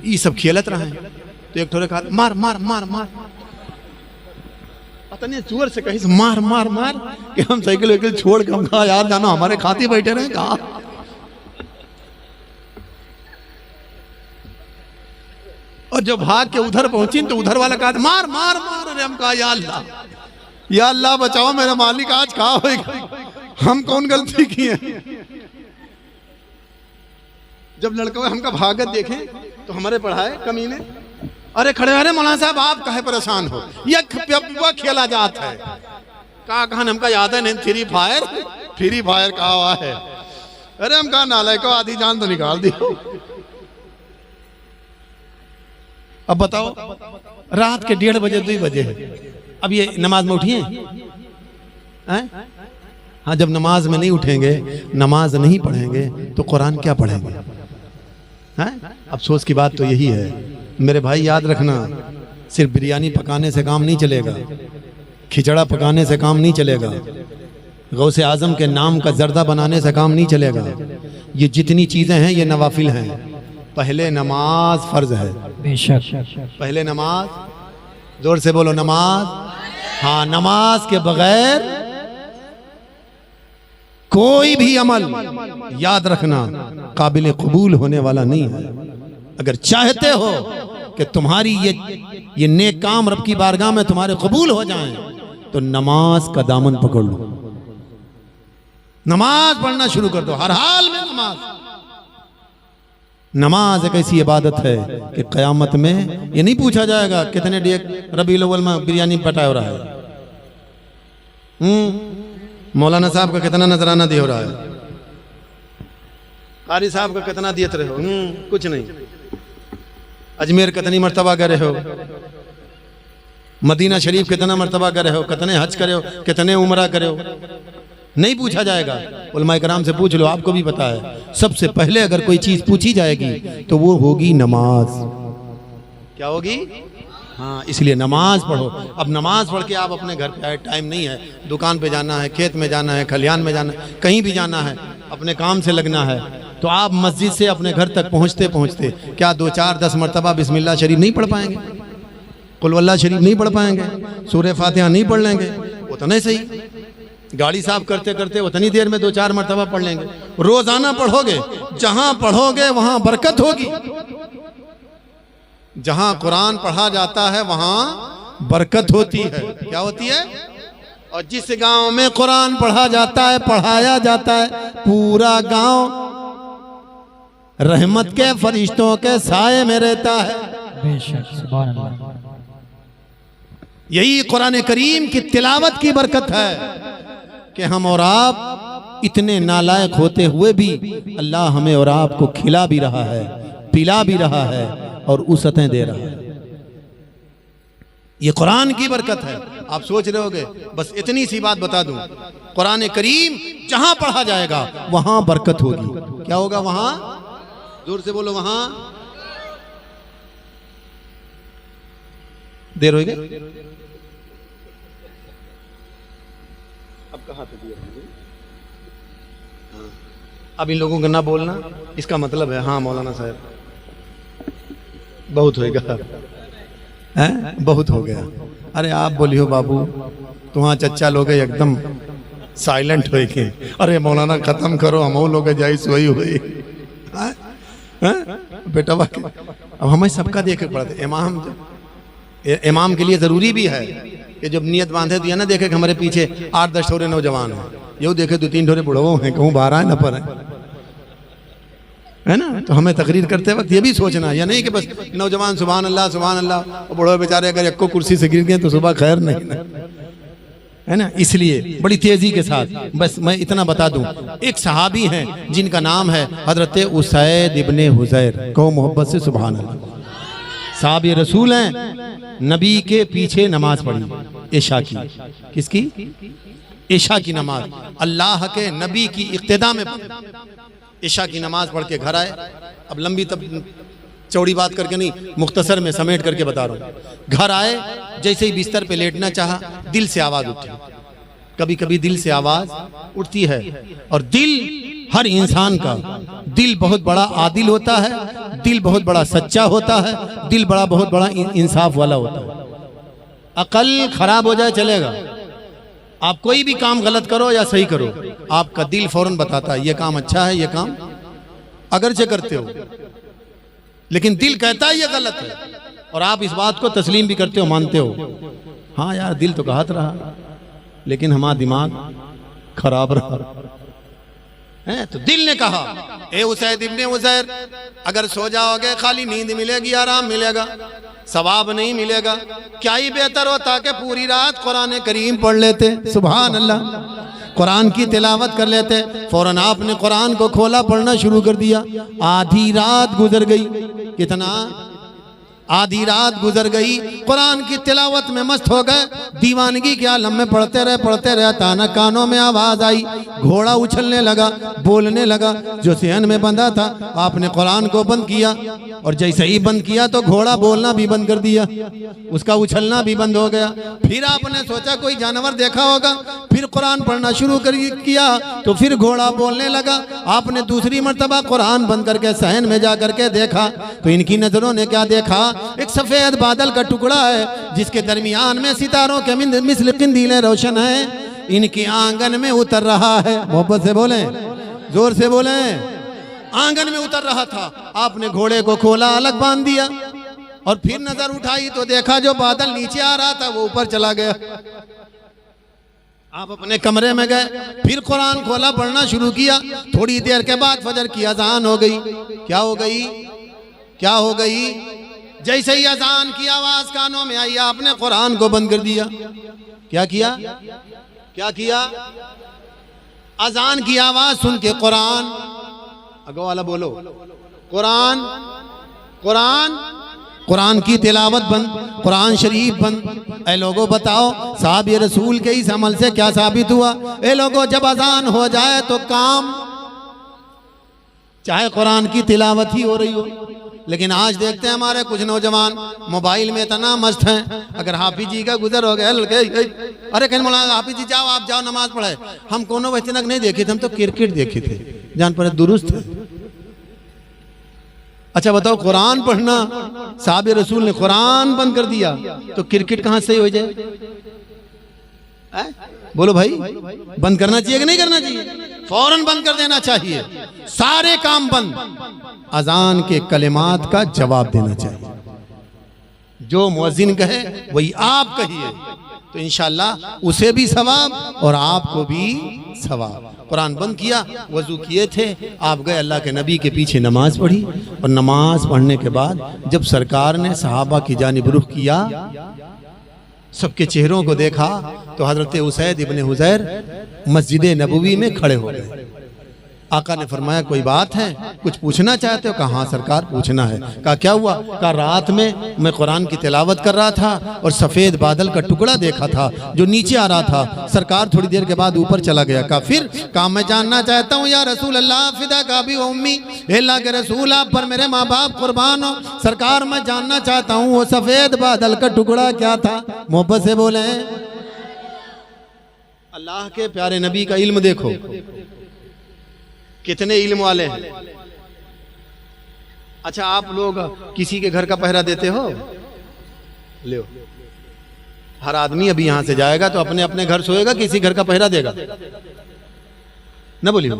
ये सब खेलत रहे, तो एक थोड़े कहा मार मार मार मार, पता नहीं चूर से कहीं से मार मार मार कि हम साइकिल वाइकिल छोड़ के हम कहा यार जानो हमारे खाते बैठे रहे कहा। और जब भाग के उधर पहुंची तो उधर वाला कहा मार मार मार, अरे हम कहा या अल्लाह बचाओ मेरा मालिक, आज कहा होगा, हम कौन गलती की है। जब लड़का हमका भागत देखे तो हमारे पढ़ाए कमीने, अरे खड़े अरे मौलाना साहब आप काहे परेशान हो, ये खेला जाता है। कहा कहां हमका याद है नहीं, फ्री फायर कहा हुआ है। अरे हम कहा नालायक को आधी जान तो निकाल दी। अब बताओ रात के 1:30 बजे 2 बजे है, अब ये नमाज में उठिए हैं? हाँ, जब नमाज में नहीं उठेंगे, नमाज नहीं पढ़ेंगे तो कुरान क्या पढ़ेंगे हैं? अफसोस की बात तो यही है मेरे भाई, याद रखना, सिर्फ बिरयानी पकाने से काम नहीं चलेगा, खिचड़ा पकाने से काम नहीं चलेगा, गौसे आजम के नाम का जर्दा बनाने से काम नहीं चलेगा। ये जितनी चीजें हैं ये नवाफिल हैं, पहले नमाज फर्ज है। बेशक। पहले नमाज, जोर से बोलो नमाज। हाँ, नमाज के बगैर कोई भी अमल याद रखना काबिल कबूल होने वाला नहीं है। अगर चाहते हो कि तुम्हारी ये नेक काम रब की बारगाह में तुम्हारे कबूल हो जाएं, तो नमाज का दामन पकड़ लो, नमाज पढ़ना शुरू कर दो, हर हाल में नमाज। नमाज एक ऐसी इबादत है कि क़यामत में ये नहीं पूछा जाएगा कितने डे रबीउल अव्वल में बिरयानी पटा हो रहा है, मौलाना साहब का कितना नजराना दिया हो रहा है, कारी साहब का कितना दियत रहे हो, कुछ नहीं। अजमेर कितनी मर्तबा गए हो, मदीना शरीफ कितना मर्तबा गए हो, कितने हज करे हो, कितने उमरा करे हो, नहीं पूछा जाएगा। उलमा इकराम से पूछ लो, आपको भी पता है। सबसे पहले अगर कोई चीज पूछी जाएगी तो वो होगी नमाज। क्या होगी? हाँ, इसलिए नमाज पढ़ो। अब नमाज पढ़ के आप अपने घर पे आए, टाइम नहीं है, दुकान पे जाना है, खेत में जाना है, खलिहान में जाना है, कहीं भी जाना है, अपने काम से लगना है, तो आप मस्जिद से अपने घर तक पहुंचते पहुंचते क्या 2 4 10 मरतबा बिस्मिल्लाह शरीफ नहीं पढ़ पाएंगे, कुल वल्लाह शरीफ नहीं पढ़ पाएंगे, सूरह फातिहा नहीं पढ़ लेंगे? उतना ही सही, गाड़ी साफ करते करते उतनी देर में 2 4 मरतबा पढ़ लेंगे। रोजाना पढ़ोगे, जहां पढ़ोगे वहां बरकत होगी। जहां कुरान पढ़ा जाता है वहां बरकत होती है। क्या होती है? और जिस गांव में कुरान पढ़ा जाता है, पढ़ाया जाता है, पूरा गांव रहमत के फरिश्तों के साए में रहता है। बेशक, सुभान अल्लाह। यही कुरान करीम की तिलावत की बरकत है कि हम और आप इतने नालायक होते हुए भी अल्लाह हमें और आपको खिला भी रहा है, पिला भी रहा है और उसतें दे रहा है। ये कुरान की बरकत है। आप सोच रहे होगे, बस इतनी सी बात बता दूं, कुरान करीम जहां पढ़ा जाएगा वहां बरकत होगी। क्या होगा वहां? जोर से बोलो, वहां। देर हो गई, अब कहां पे दिया? हाँ। अब इन लोगों को ना बोलना, इसका मतलब है हाँ मौलाना साहब बहुत होएगा, हैं? बहुत हो गया। अरे आप बोलियो बाबू, तुहाँ चच्चा लोग एकदम साइलेंट हो के, अरे मौलाना खत्म करो, हम लोग जाई सोई हुई बेटा। वाकई अब हमें सबका देखे पड़ता। इमाम के लिए जरूरी भी है कि जब नियत बांधे दिया ना, देखे कि हमारे पीछे 8-10 ठोरे नौजवान हैं, यो देखे 2-3 ठोरे बुढ़ो हैं, कहूँ 12 न पर है ना। तो हमें तकरीर करते वक्त ये भी सोचना, या नहीं कि बस नौजवान सुभान अल्लाह सुभान अल्लाह, और बुढ़ो बेचारे अगर एक को कुर्सी से गिर गए तो सुबह खैर नहीं ना, है ना। इसलिए बड़ी तेजी के साथ बस मैं इतना बता दूं, एक सहाबी हैं जिनका नाम है हजरत उसैद इब्ने हुजैर। कहो मोहब्बत से सुभान अल्लाह। साहबी रसूल हैं, नबी के पीछे नमाज पढ़ी इशा की। किसकी? इशा की नमाज। अल्लाह के नबी की इक्तिदा में इशा की नमाज पढ़ के घर आए। अब लंबी तब चौड़ी बात करके नहीं, मुख्तसर में समेट करके बता रहा हूँ। घर आए, जैसे ही बिस्तर पे लेटना चाहा, दिल से आवाज उठी। कभी कभी दिल से आवाज उठती है, और दिल हर इंसान का दिल बहुत बड़ा आदिल होता है, दिल बहुत बड़ा सच्चा होता है, दिल बहुत बड़ा इंसाफ वाला होता है। अकल खराब हो जाए चलेगा, आप कोई भी काम गलत करो या सही करो, आपका दिल फौरन बताता है ये काम अच्छा है, ये काम अगरचे करते हो, लेकिन दिल कहता है ये गलत है, और आप इस बात को तस्लीम भी करते हो, मानते हो। हाँ यार, दिल तो कहत रहा, लेकिन हमारा दिमाग खराब रहा है। तो दिल ने कहा, ए उसैद इब्ने हुजैर, अगर सो जाओगे खाली नींद मिलेगी, आराम मिलेगा, सवाब नहीं मिलेगा। क्या ही बेहतर होता कि पूरी रात कुरान करीम पढ़ लेते, सुभान अल्लाह, कुरान की तिलावत कर लेते। फौरन आपने कुरान को खोला, पढ़ना शुरू कर दिया। आधी रात गुजर गई। कितना? आधी रात गुजर गई, कुरान की तिलावत में मस्त हो गए, दीवानगी के आलम में पढ़ते रहे। अचानक कानों में आवाज आई, घोड़ा उछलने लगा, बोलने लगा। जो सेहन में बंधा था, आपने कुरान को बंद किया, और जैसे ही बंद किया तो घोड़ा बोलना भी बंद कर दिया, उसका उछलना भी बंद हो गया। फिर आपने सोचा कोई जानवर देखा होगा, फिर कुरान पढ़ना शुरू किया तो फिर घोड़ा बोलने लगा। आपने दूसरी मर्तबा कुरान बंद करके सहन में जा करके देखा, तो इनकी नजरों ने क्या देखा? एक सफेद बादल का टुकड़ा है, जिसके दरमियान में सितारों के मिस्ल कंदीलें रोशन है, इनके आंगन में उतर रहा है। मोहब्बत से बोले, जोर से बोले, आंगन में उतर रहा था। आपने घोड़े को खोला, अलग बांध दिया, और फिर नजर उठाई तो देखा जो बादल नीचे आ रहा था वो ऊपर चला गया। आप अपने कमरे में गए, फिर कुरान खोला, पढ़ना शुरू किया। थोड़ी देर के बाद फजर की अजान हो गई। क्या हो गई? क्या हो गई? जैसे ही अजान की आवाज कानों में आई, आपने कुरान को बंद कर दिया। क्या किया? क्या किया? अजान की आवाज सुन के कुरान, अगो वाला बोलो, कुरान कुरान कुरान की तिलावत बंद, कुरान शरीफ बंद। ए लोगों बताओ, साहब रसूल के इस अमल से क्या साबित हुआ? ए लोगों, जब अजान हो जाए तो काम, चाहे कुरान की तिलावत ही हो रही हो, लेकिन आज देखते हैं हमारे कुछ नौजवान मोबाइल में इतना मस्त हैं। अगर हाफिज जी का गुजर हो गया, अरे कहने बोला हाफिज जी जाओ, आप जाओ नमाज पढ़े। हम कोनो वचनक नहीं देखे थे, हम तो क्रिकेट देखे थे, जान पर दुरुस्त है। अच्छा बताओ, कुरान पढ़ना साहब रसूल ने कुरान बंद कर दिया तो क्रिकेट कहां सही हो जाए? बोलो भाई, बंद करना चाहिए कि नहीं करना चाहिए? फौरन बंद कर देना चाहिए, सारे काम बंद। अजान के कलिमात का जवाब देना चाहिए, जो मुअज्जिन कहे वही आप कहिए, तो इंशाअल्लाह उसे भी सवाब और आपको भी सवाब। कुरान बंद किया, वजू किए थे, आप गए अल्लाह के नबी के पीछे नमाज पढ़ी, और नमाज पढ़ने के बाद जब सरकार ने सहाबा की जानिब रुख किया, सबके चेहरों को देखा, तो हजरत उसैद इब्ने हुज़ैर मस्जिद नबवी में खड़े हो गए। आका ने फरमाया कोई बात है, कुछ पूछना चाहते हो? कहा हाँ सरकार पूछना है। कहा क्या हुआ? कहा रात में मैं कुरान की तिलावत कर रहा था और सफ़ेद बादल का टुकड़ा देखा था जो नीचे आ रहा था, सरकार थोड़ी देर के बाद ऊपर चला गया। कहा फिर? कहा मैं जानना चाहता हूँ या रसूल अल्लाह, फिदा का भी उम्मी, अल्लाह के रसूल आप पर मेरे माँ बाप कुर्बान हो, सरकार मैं जानना चाहता हूँ वो सफ़ेद बादल का टुकड़ा क्या था? मोहब्बत से बोले। अल्लाह के प्यारे नबी का इल्म देखो, कितने इल्म वाले हैं। अच्छा आप लोग किसी के घर का पहरा देते हो? ले, हर आदमी अभी यहां से जाएगा तो अपने अपने घर सोएगा, किसी घर का पहरा देगा? ना बोलिए,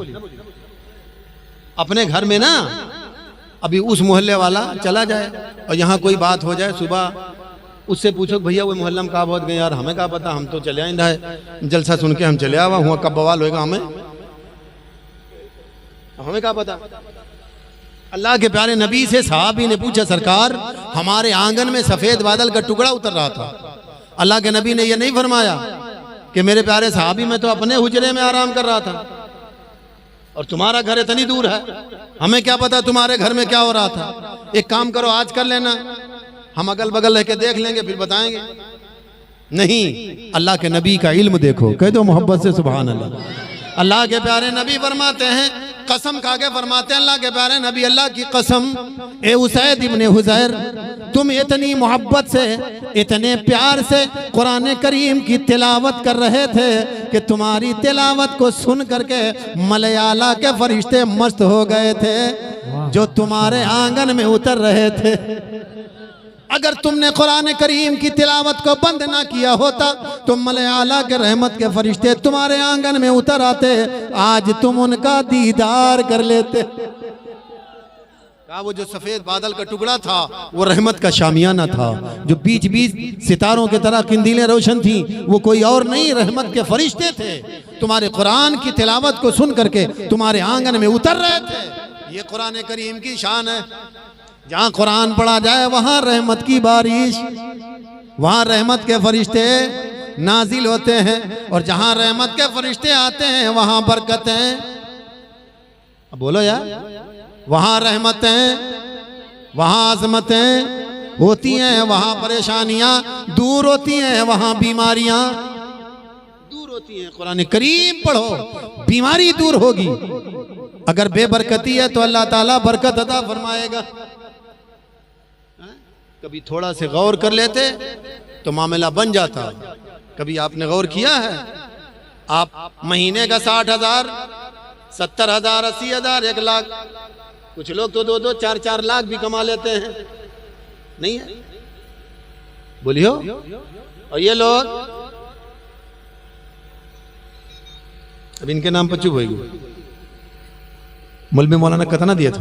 अपने घर में ना, अभी उस मोहल्ले वाला चला जाए और यहाँ कोई बात हो जाए, सुबह उससे पूछो भैया वो मोहल्ला में कहा बहुत गए यार, हमें क्या पता, हम तो चले आइंदा है, जलसा सुन के हम चले आवा हुआ, कब बवाल होएगा हमें क्या पता। अल्लाह के प्यारे नबी से साहबी ने पूछा सरकार हमारे आंगन में सफेद बादल का टुकड़ा उतर रहा था, अल्लाह के नबी ने यह नहीं फरमाया कि मेरे प्यारे साहबी मैं तो अपने हुजरे में आराम कर रहा था और तुम्हारा घर इतनी दूर है, हमें क्या पता तुम्हारे घर में क्या हो रहा था। एक काम करो आज कर लेना, हम अगल बगल रह के देख लेंगे फिर बताएंगे। नहीं, अल्लाह के नबी का इल्म देखो, कह दो मोहब्बत से सुभान अल्लाह। अल्लाह के प्यारे नबी फरमाते हैं, कसम खा के फरमाते हैं अल्लाह के प्यारे नबी, अल्लाह की कसम ए उसैद इब्ने हुज़ैर, तुम इतनी मोहब्बत से इतने प्यार से कुरान करीम की तिलावत कर रहे थे कि तुम्हारी तिलावत को सुन करके मलयाला के फरिश्ते मस्त हो गए थे जो तुम्हारे आंगन में उतर रहे थे। अगर तुमने कुरान करीम की तिलावत को बंद ना किया होता तो मलयाला के रहमत के फरिश्ते तुम्हारे आंगन में उतर आते, आज तुम उनका दीदार कर लेते। वो जो सफेद बादल का टुकड़ा था वो रहमत का शामियाना था, जो बीच बीच सितारों की तरह किंदीलें रोशन थी, वो कोई और नहीं रहमत के फरिश्ते थे, तुम्हारे कुरान की तिलावत को सुन करके तुम्हारे आंगन में उतर रहे थे। ये कुरान करीम की शान है, जहाँ कुरान पढ़ा जाए वहाँ रहमत की बारिश, वहाँ रहमत के फरिश्ते नाजिल होते हैं, और जहाँ रहमत के फरिश्ते आते हैं वहाँ बरकतें, अब बोलो यार, वहाँ रहमतें, वहाँ अज़मतें होती हैं, वहाँ परेशानियाँ दूर होती हैं, वहाँ बीमारियाँ दूर होती हैं। कुरान करीम पढ़ो, बीमारी दूर होगी। अगर बेबरकती है तो अल्लाह ताला बरकत अता फरमाएगा। कभी थोड़ा से गौर कर लेते तो मामला बन जाता। कभी आपने गौर किया है, आप महीने का 60,000, 70,000, 80,000, 1 लाख, कुछ लोग तो 2-2, 4-4 लाख भी कमा लेते हैं, नहीं है? बोलियो। और ये लोग अब इनके नाम पर चुप होगी। मौलवी मौलाना कितना दिया था?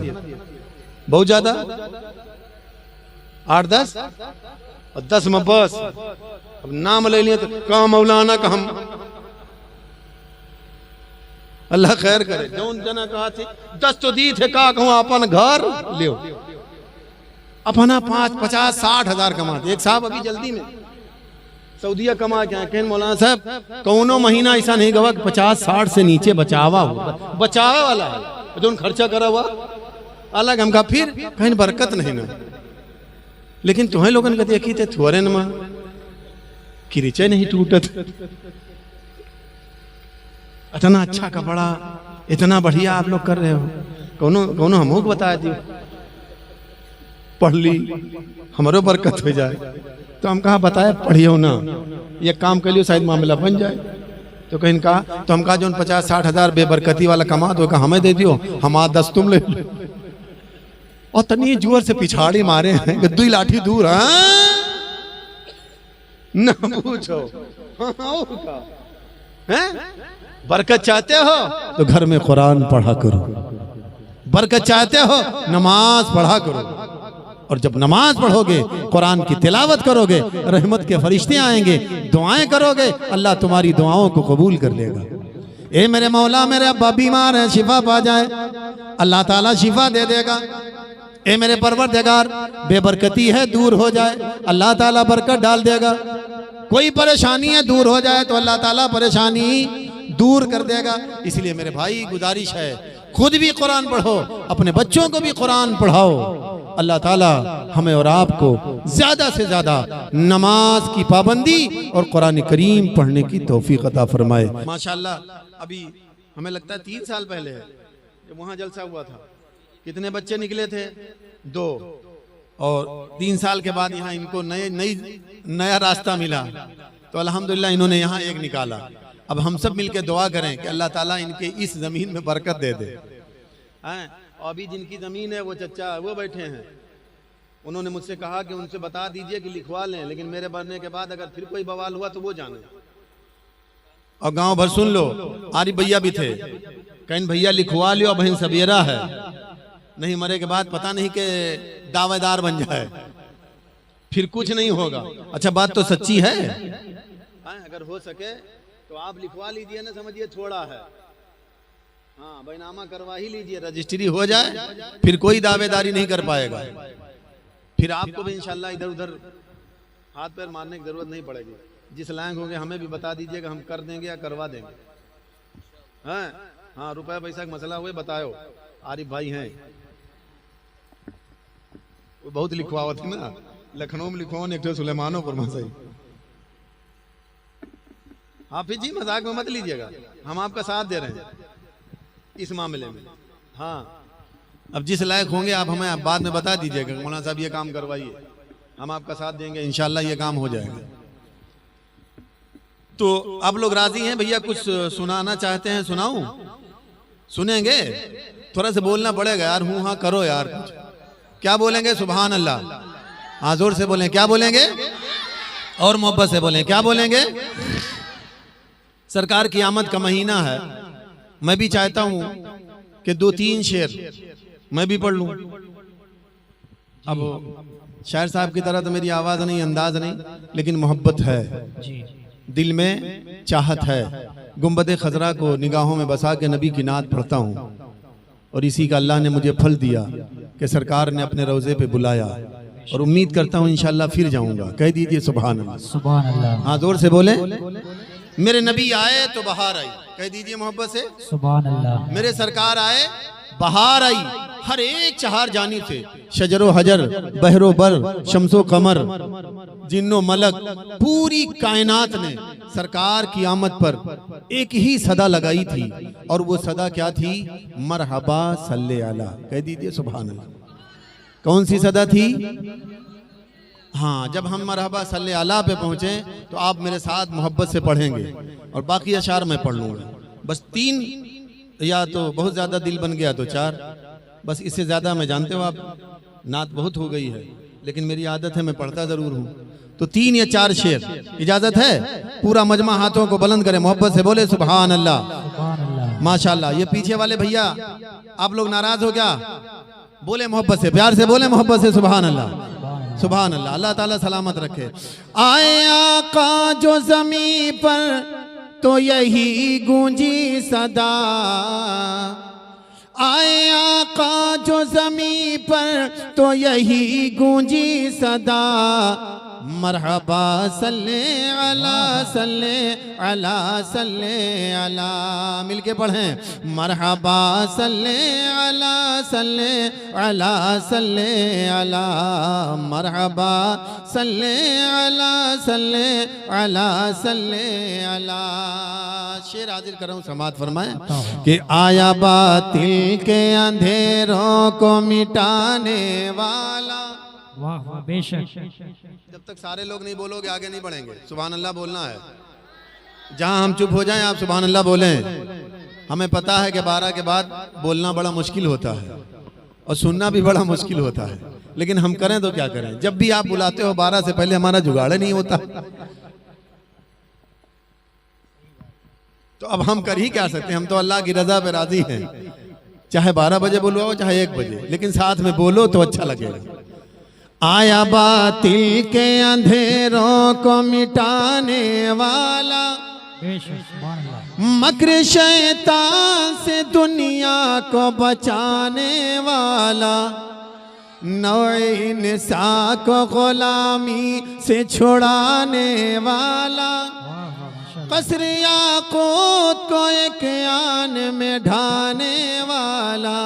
बहुत ज्यादा, 8-10 और 10 में बस। अब नाम ले लिए तो कहा मौलाना का हम, अल्लाह खैर करे। जौन जना कहा थे 10 तो दी थे, का कहूँ अपन घर लियो, अपना 5, 50, 60,000 कमाते। एक साहब अभी जल्दी में सऊदिया कमा के कहें मौलाना साहब कौनो महीना ऐसा नहीं गवा 50-60 से नीचे बचावा हुआ, बचावा वाला है जो खर्चा करा हुआ अलग। हम कहा फिर कहीं बरकत नहीं ना, लेकिन तुम्हें लोगों ने देखी थे थोड़े नमा किरीचे नहीं टूटत, इतना अच्छा कपड़ा, इतना बढ़िया आप लोग कर रहे हो, कौनो हमको बता दी, पढ़ ली हमारो बरकत हो जाए। तो हम कहा बताए पढ़ियो ना, ये काम कर लियो शायद मामला बन जाए। तो कहीं कहा, तो हम कहा जो 50-60 हज़ार बेबरकती वाला कमा दो, कहा हमें दे दियो, हम 10 तुम ले लो। और तनी जोर से पिछाड़ी मारे हैं, गद्दू लाठी दूर। न पूछो हैं? बरकत चाहते हो तो घर में कुरान पढ़ा करो, बरकत चाहते हो नमाज पढ़ा करो, और जब नमाज पढ़ोगे, कुरान की तिलावत करोगे, रहमत के फरिश्ते आएंगे, दुआएं करोगे, अल्लाह तुम्हारी दुआओं को कबूल कर लेगा। ए मेरे मौला, मेरे अब्बा बीमार है, शिफा पा जाए, अल्लाह ताला शिफा दे देगा। ए मेरे परवरदिगार, बेबरकती है, दूर हो जाए, अल्लाह ताला बरकत डाल देगा। कोई परेशानी है, दूर हो जाए तो अल्लाह ताला परेशानी दूर कर देगा। इसलिए मेरे भाई गुजारिश है, खुद भी कुरान पढ़ो, अपने बच्चों को भी कुरान पढ़ाओ। अल्लाह ताला हमें और आपको ज्यादा से ज्यादा नमाज की पाबंदी और कुरान करीम पढ़ने की तौफीक अता फरमाए। माशाअल्लाह, अभी हमें लगता है 3 साल पहले है जब वहाँ जलसा हुआ था, कितने बच्चे निकले थे? 2। और 3 साल के बाद यहाँ इनको नया रास्ता मिला, तो अल्हम्दुलिल्लाह इन्होंने यहाँ एक निकाला। अब हम सब मिलकर दुआ करें कि अल्लाह ताला इनके इस जमीन में बरकत दे दे। और अभी जिनकी जमीन है वो चचा वो बैठे हैं, उन्होंने मुझसे कहा कि उनसे बता दीजिए कि लिखवा लें, लेकिन मेरे मरने के बाद अगर फिर कोई बवाल हुआ तो वो जाने। और गांव भर सुन लो, आरिफ भैया भी थे, कहीं भैया लिखवा लियो, बहन सवेरा है, नहीं मरे के बाद पता नहीं के दावेदार बन जाए, फिर कुछ नहीं होगा। अच्छा, बात तो सच्ची है। अगर हो सके तो आप लिखवा लीजिए ना, समझिए थोड़ा है, हाँ बैनामा करवा ही लीजिए, रजिस्ट्री हो जाए, फिर कोई दावेदारी नहीं कर पाएगा। फिर आपको भी इंशाल्लाह इधर उधर हाथ पैर मारने की जरूरत नहीं पड़ेगी। जिस लायक होंगे हमें भी बता दीजिएगा, हम कर देंगे या करवा देंगे। हाँ, रुपया पैसा का मसला हुए बताओ, आरिफ भाई हैं, वो बहुत लिखवावत है ना, लखनऊ में लिखवाओ, एक तो सुलेमानोपुर में सही। हाफिज जी मजाक में मत लीजिएगा, हम आपका साथ दे रहे हैं इस मामले में। हाँ, अब जिस लायक होंगे आप हमें बाद में बता दीजिएगा, मौलाना साहब ये काम करवाइए, हम आपका साथ देंगे, इंशाल्लाह ये काम हो जाएगा। तो आप लोग राजी हैं भैया? कुछ सुनाना चाहते हैं? सुनाऊं? सुनेंगे? थोड़ा सा बोलना पड़ेगा यार, हूँ हाँ करो यार। कुछ क्या बोलेंगे? सुभान अल्लाह। हाँ, जोर से बोलें। क्या बोलेंगे? और मोहब्बत से बोलें। क्या बोलेंगे? सरकार की आमद का महीना है, मैं भी चाहता हूं कि 2-3 शेर मैं भी पढ़ लूं। अब शायर साहब की तरह तो मेरी आवाज नहीं, अंदाज नहीं, लेकिन मोहब्बत है, दिल में चाहत है। गुंबद खजरा को निगाहों में बसा के नबी की नात पढ़ता हूं, और इसी का अल्लाह ने मुझे फल दिया कि सरकार ने अपने रोजे पे बुलाया, और उम्मीद करता हूं इंशाल्लाह फिर जाऊंगा। कह दीजिए सुभान अल्लाह। सुभान अल्लाह। हाँ, जोर से बोले। मेरे नबी आए तो बहार आई। कह दीजिए मोहब्बत से सुभान अल्लाह। मेरे सरकार आए, बहार आई, हर एक चहार जानिब से, शजरो हजर, बहरो बर, शम्सो कमर, जिन्नो मलक, पूरी कायनात ने सरकार की आमद पर एक ही सदा लगाई थी, और वो सदा क्या थी? मरहबा सल्ले अला। कह दीजिए सुभान अल्लाह। कौन सी सदा थी? हाँ, जब हम मरहबा सल्ले अला पे पहुंचे तो आप मेरे साथ मोहब्बत से पढ़ेंगे, और बाकी अशार मैं पढ़ लूंगा। बस 3, या तो बहुत ज्यादा दिल बन गया तो 4, बस इससे ज्यादा मैं, जानते हो आप नात बहुत हो गई है, लेकिन मेरी आदत है मैं पढ़ता जरूर हूँ। तो 3 या 4 शेर इजाजत है? पूरा मजमा हाथों को बुलंद करे, मोहब्बत से बोले सुभान अल्लाह। माशाल्लाह। ये पीछे वाले भैया आप लोग नाराज हो क्या? बोले मोहब्बत से, प्यार से बोले मोहब्बत से सुभान अल्लाह। सुभान अल्लाह। अल्लाह ताला सलामत रखे। आए आका जो ज़मीं पर तो यही गूंजी सदा, आए आका जो ज़मीं पर तो यही गूंजी सदा, मरहबा सल्ले अला सल्ले अला सल्ले अला। मिलके पढ़ें, मरहबा सल्ले अला सल्ले अला सल्ले अला, मरहबा सल्ले अला सल्ले अला सल्ले अला। शेर हाजिर कर रहा हूँ, समात फरमाए कि आया बातिल के अंधेरों को मिटाने वाला। वाह वाह, बेशक। जब तक सारे लोग नहीं बोलोगे आगे नहीं बढ़ेंगे। सुभान अल्लाह बोलना है। जहां हम चुप हो जाएं आप सुभान अल्लाह बोलें। हमें पता है कि 12 के बाद बोलना बड़ा मुश्किल होता है, और सुनना भी बड़ा मुश्किल होता है, लेकिन हम करें तो क्या करें। जब भी आप बुलाते हो 12 से पहले हमारा जुगाड़ नहीं होता, तो अब हम कर ही क्या सकते हैं। हम तो अल्लाह की रजा पे राजी हैं, चाहे 12 बजे बुलवाओ चाहे 1 बजे, लेकिन साथ में बोलो तो अच्छा लगेगा। आया बातिल के अंधेरों को मिटाने वाला, बेशक सुभान अल्लाह। मक्र शैतान से दुनिया को बचाने वाला, नौए इंसान को गुलामी से छुड़ाने वाला, वाह वाह माशाअल्लाह। कसर याकूत को एक आन में ढाने वाला,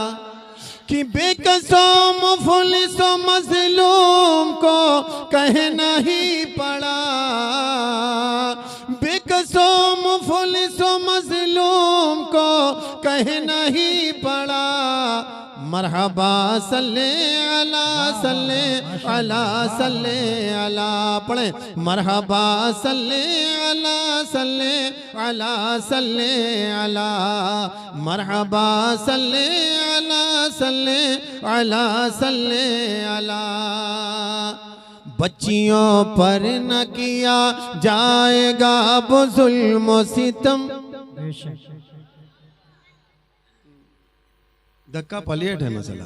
कि बेकसों मुफलिसों मजलूम को कह नहीं पड़ा, बेकसों मुफलिसों मजलूम को कह नहीं पड़ा। मरहबा सल्ले अला सल्ले अला सल्ले अला, पढ़े मरहबा सल्ले अला सल्ले अला सल्ले अला, मरहबा सल्ले अला सल्ले अला सल्ले अला। बच्चियों पर न किया जाएगा वो जुल्म सितम, बेशक धक्का पलेट है मसला,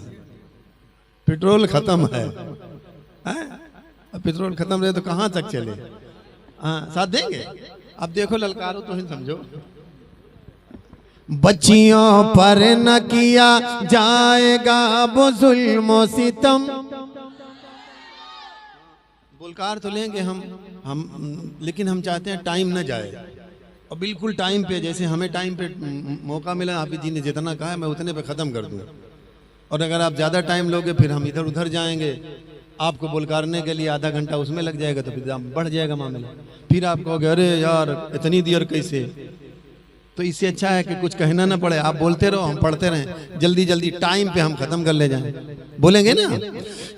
पेट्रोल खत्म है, अब पेट्रोल खत्म रहे तो कहाँ तक चले। हाँ साथ देंगे, अब देखो ललकारो तो ही समझो। बच्चियों पर न किया जाएगा वो जुल्म सितम, बुलकार तो लेंगे हम, लेकिन हम चाहते हैं टाइम न जाए, और बिल्कुल टाइम पे, जैसे हमें टाइम पे मौका मिला, हाफिज जी ने जितना कहा है मैं उतने पे ख़त्म कर दूँ। और अगर आप ज़्यादा टाइम लोगे फिर हम इधर उधर जाएंगे, आपको बुलकारने के लिए आधा घंटा उसमें लग जाएगा, तो फिर बढ़ जाएगा मामला, फिर आप कहोगे अरे यार इतनी देर कैसे। तो इससे अच्छा है कि कुछ कहना ना पड़े, आप बोलते रहो हम पढ़ते रहें, जल्दी जल्दी टाइम पे हम ख़त्म कर ले जाएं। बोलेंगे ना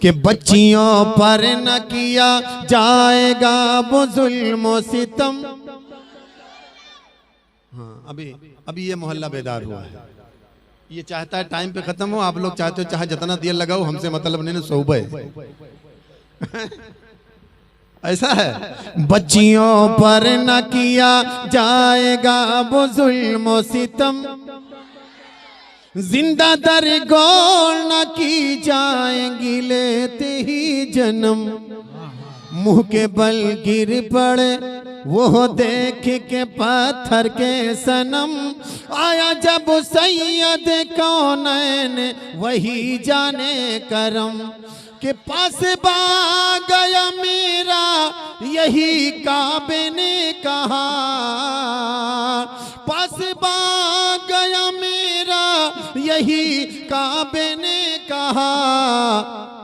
कि बच्चियों पर न किया जाएगा वो जुल्म सितम। हाँ अभी ये मोहल्ला बेदार हुआ है, ये चाहता है टाइम पे खत्म हो, आप लोग चाहते हो चाहे जितना देर लगाओ, हमसे मतलब नहीं, सुबह ऐसा है। बच्चियों पर न किया जाएगा वो जुल्म सितम, जिंदा दरगोर न की जाएंगी लेते ही जन्म, मुंह के बल गिर पड़े वो देख के पत्थर के सनम, आया जब सैयद कौनैन वही जाने करम, के पास बा गया मेरा यही काबे ने कहा, पास बा गया मेरा यही काबे ने कहा।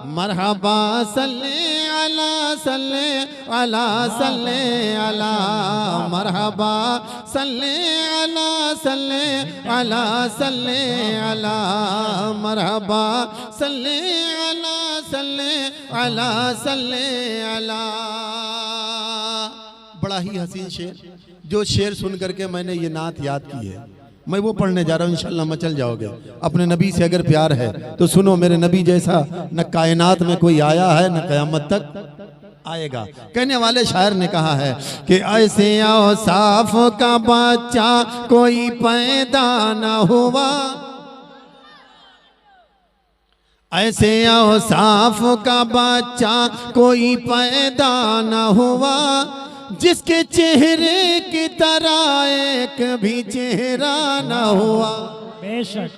मरहबा सल्ले अला सल्ले अला सल्ले अला, मरहबा सल्ले अला सल्ले अला सल्ले अला, मरहबा सल्ले अला सल्ले अला सल्ले अला। बड़ा ही हसीन शेर, जो शेर सुन करके मैंने ये नात याद की है, मैं वो पढ़ने जा रहा हूँ, इंशाल्लाह मचल जाओगे। अपने नबी से अगर प्यार है तो सुनो, मेरे नबी जैसा न कायनात में कोई आया है न क़यामत तक आएगा। कहने वाले शायर ने कहा है कि ऐसे औसाफ का बच्चा कोई पैदा न हुआ, ऐसे औसाफ का बच्चा कोई पैदा न हुआ, जिसके चेहरे की तरह एक भी चेहरा न हुआ। बेशक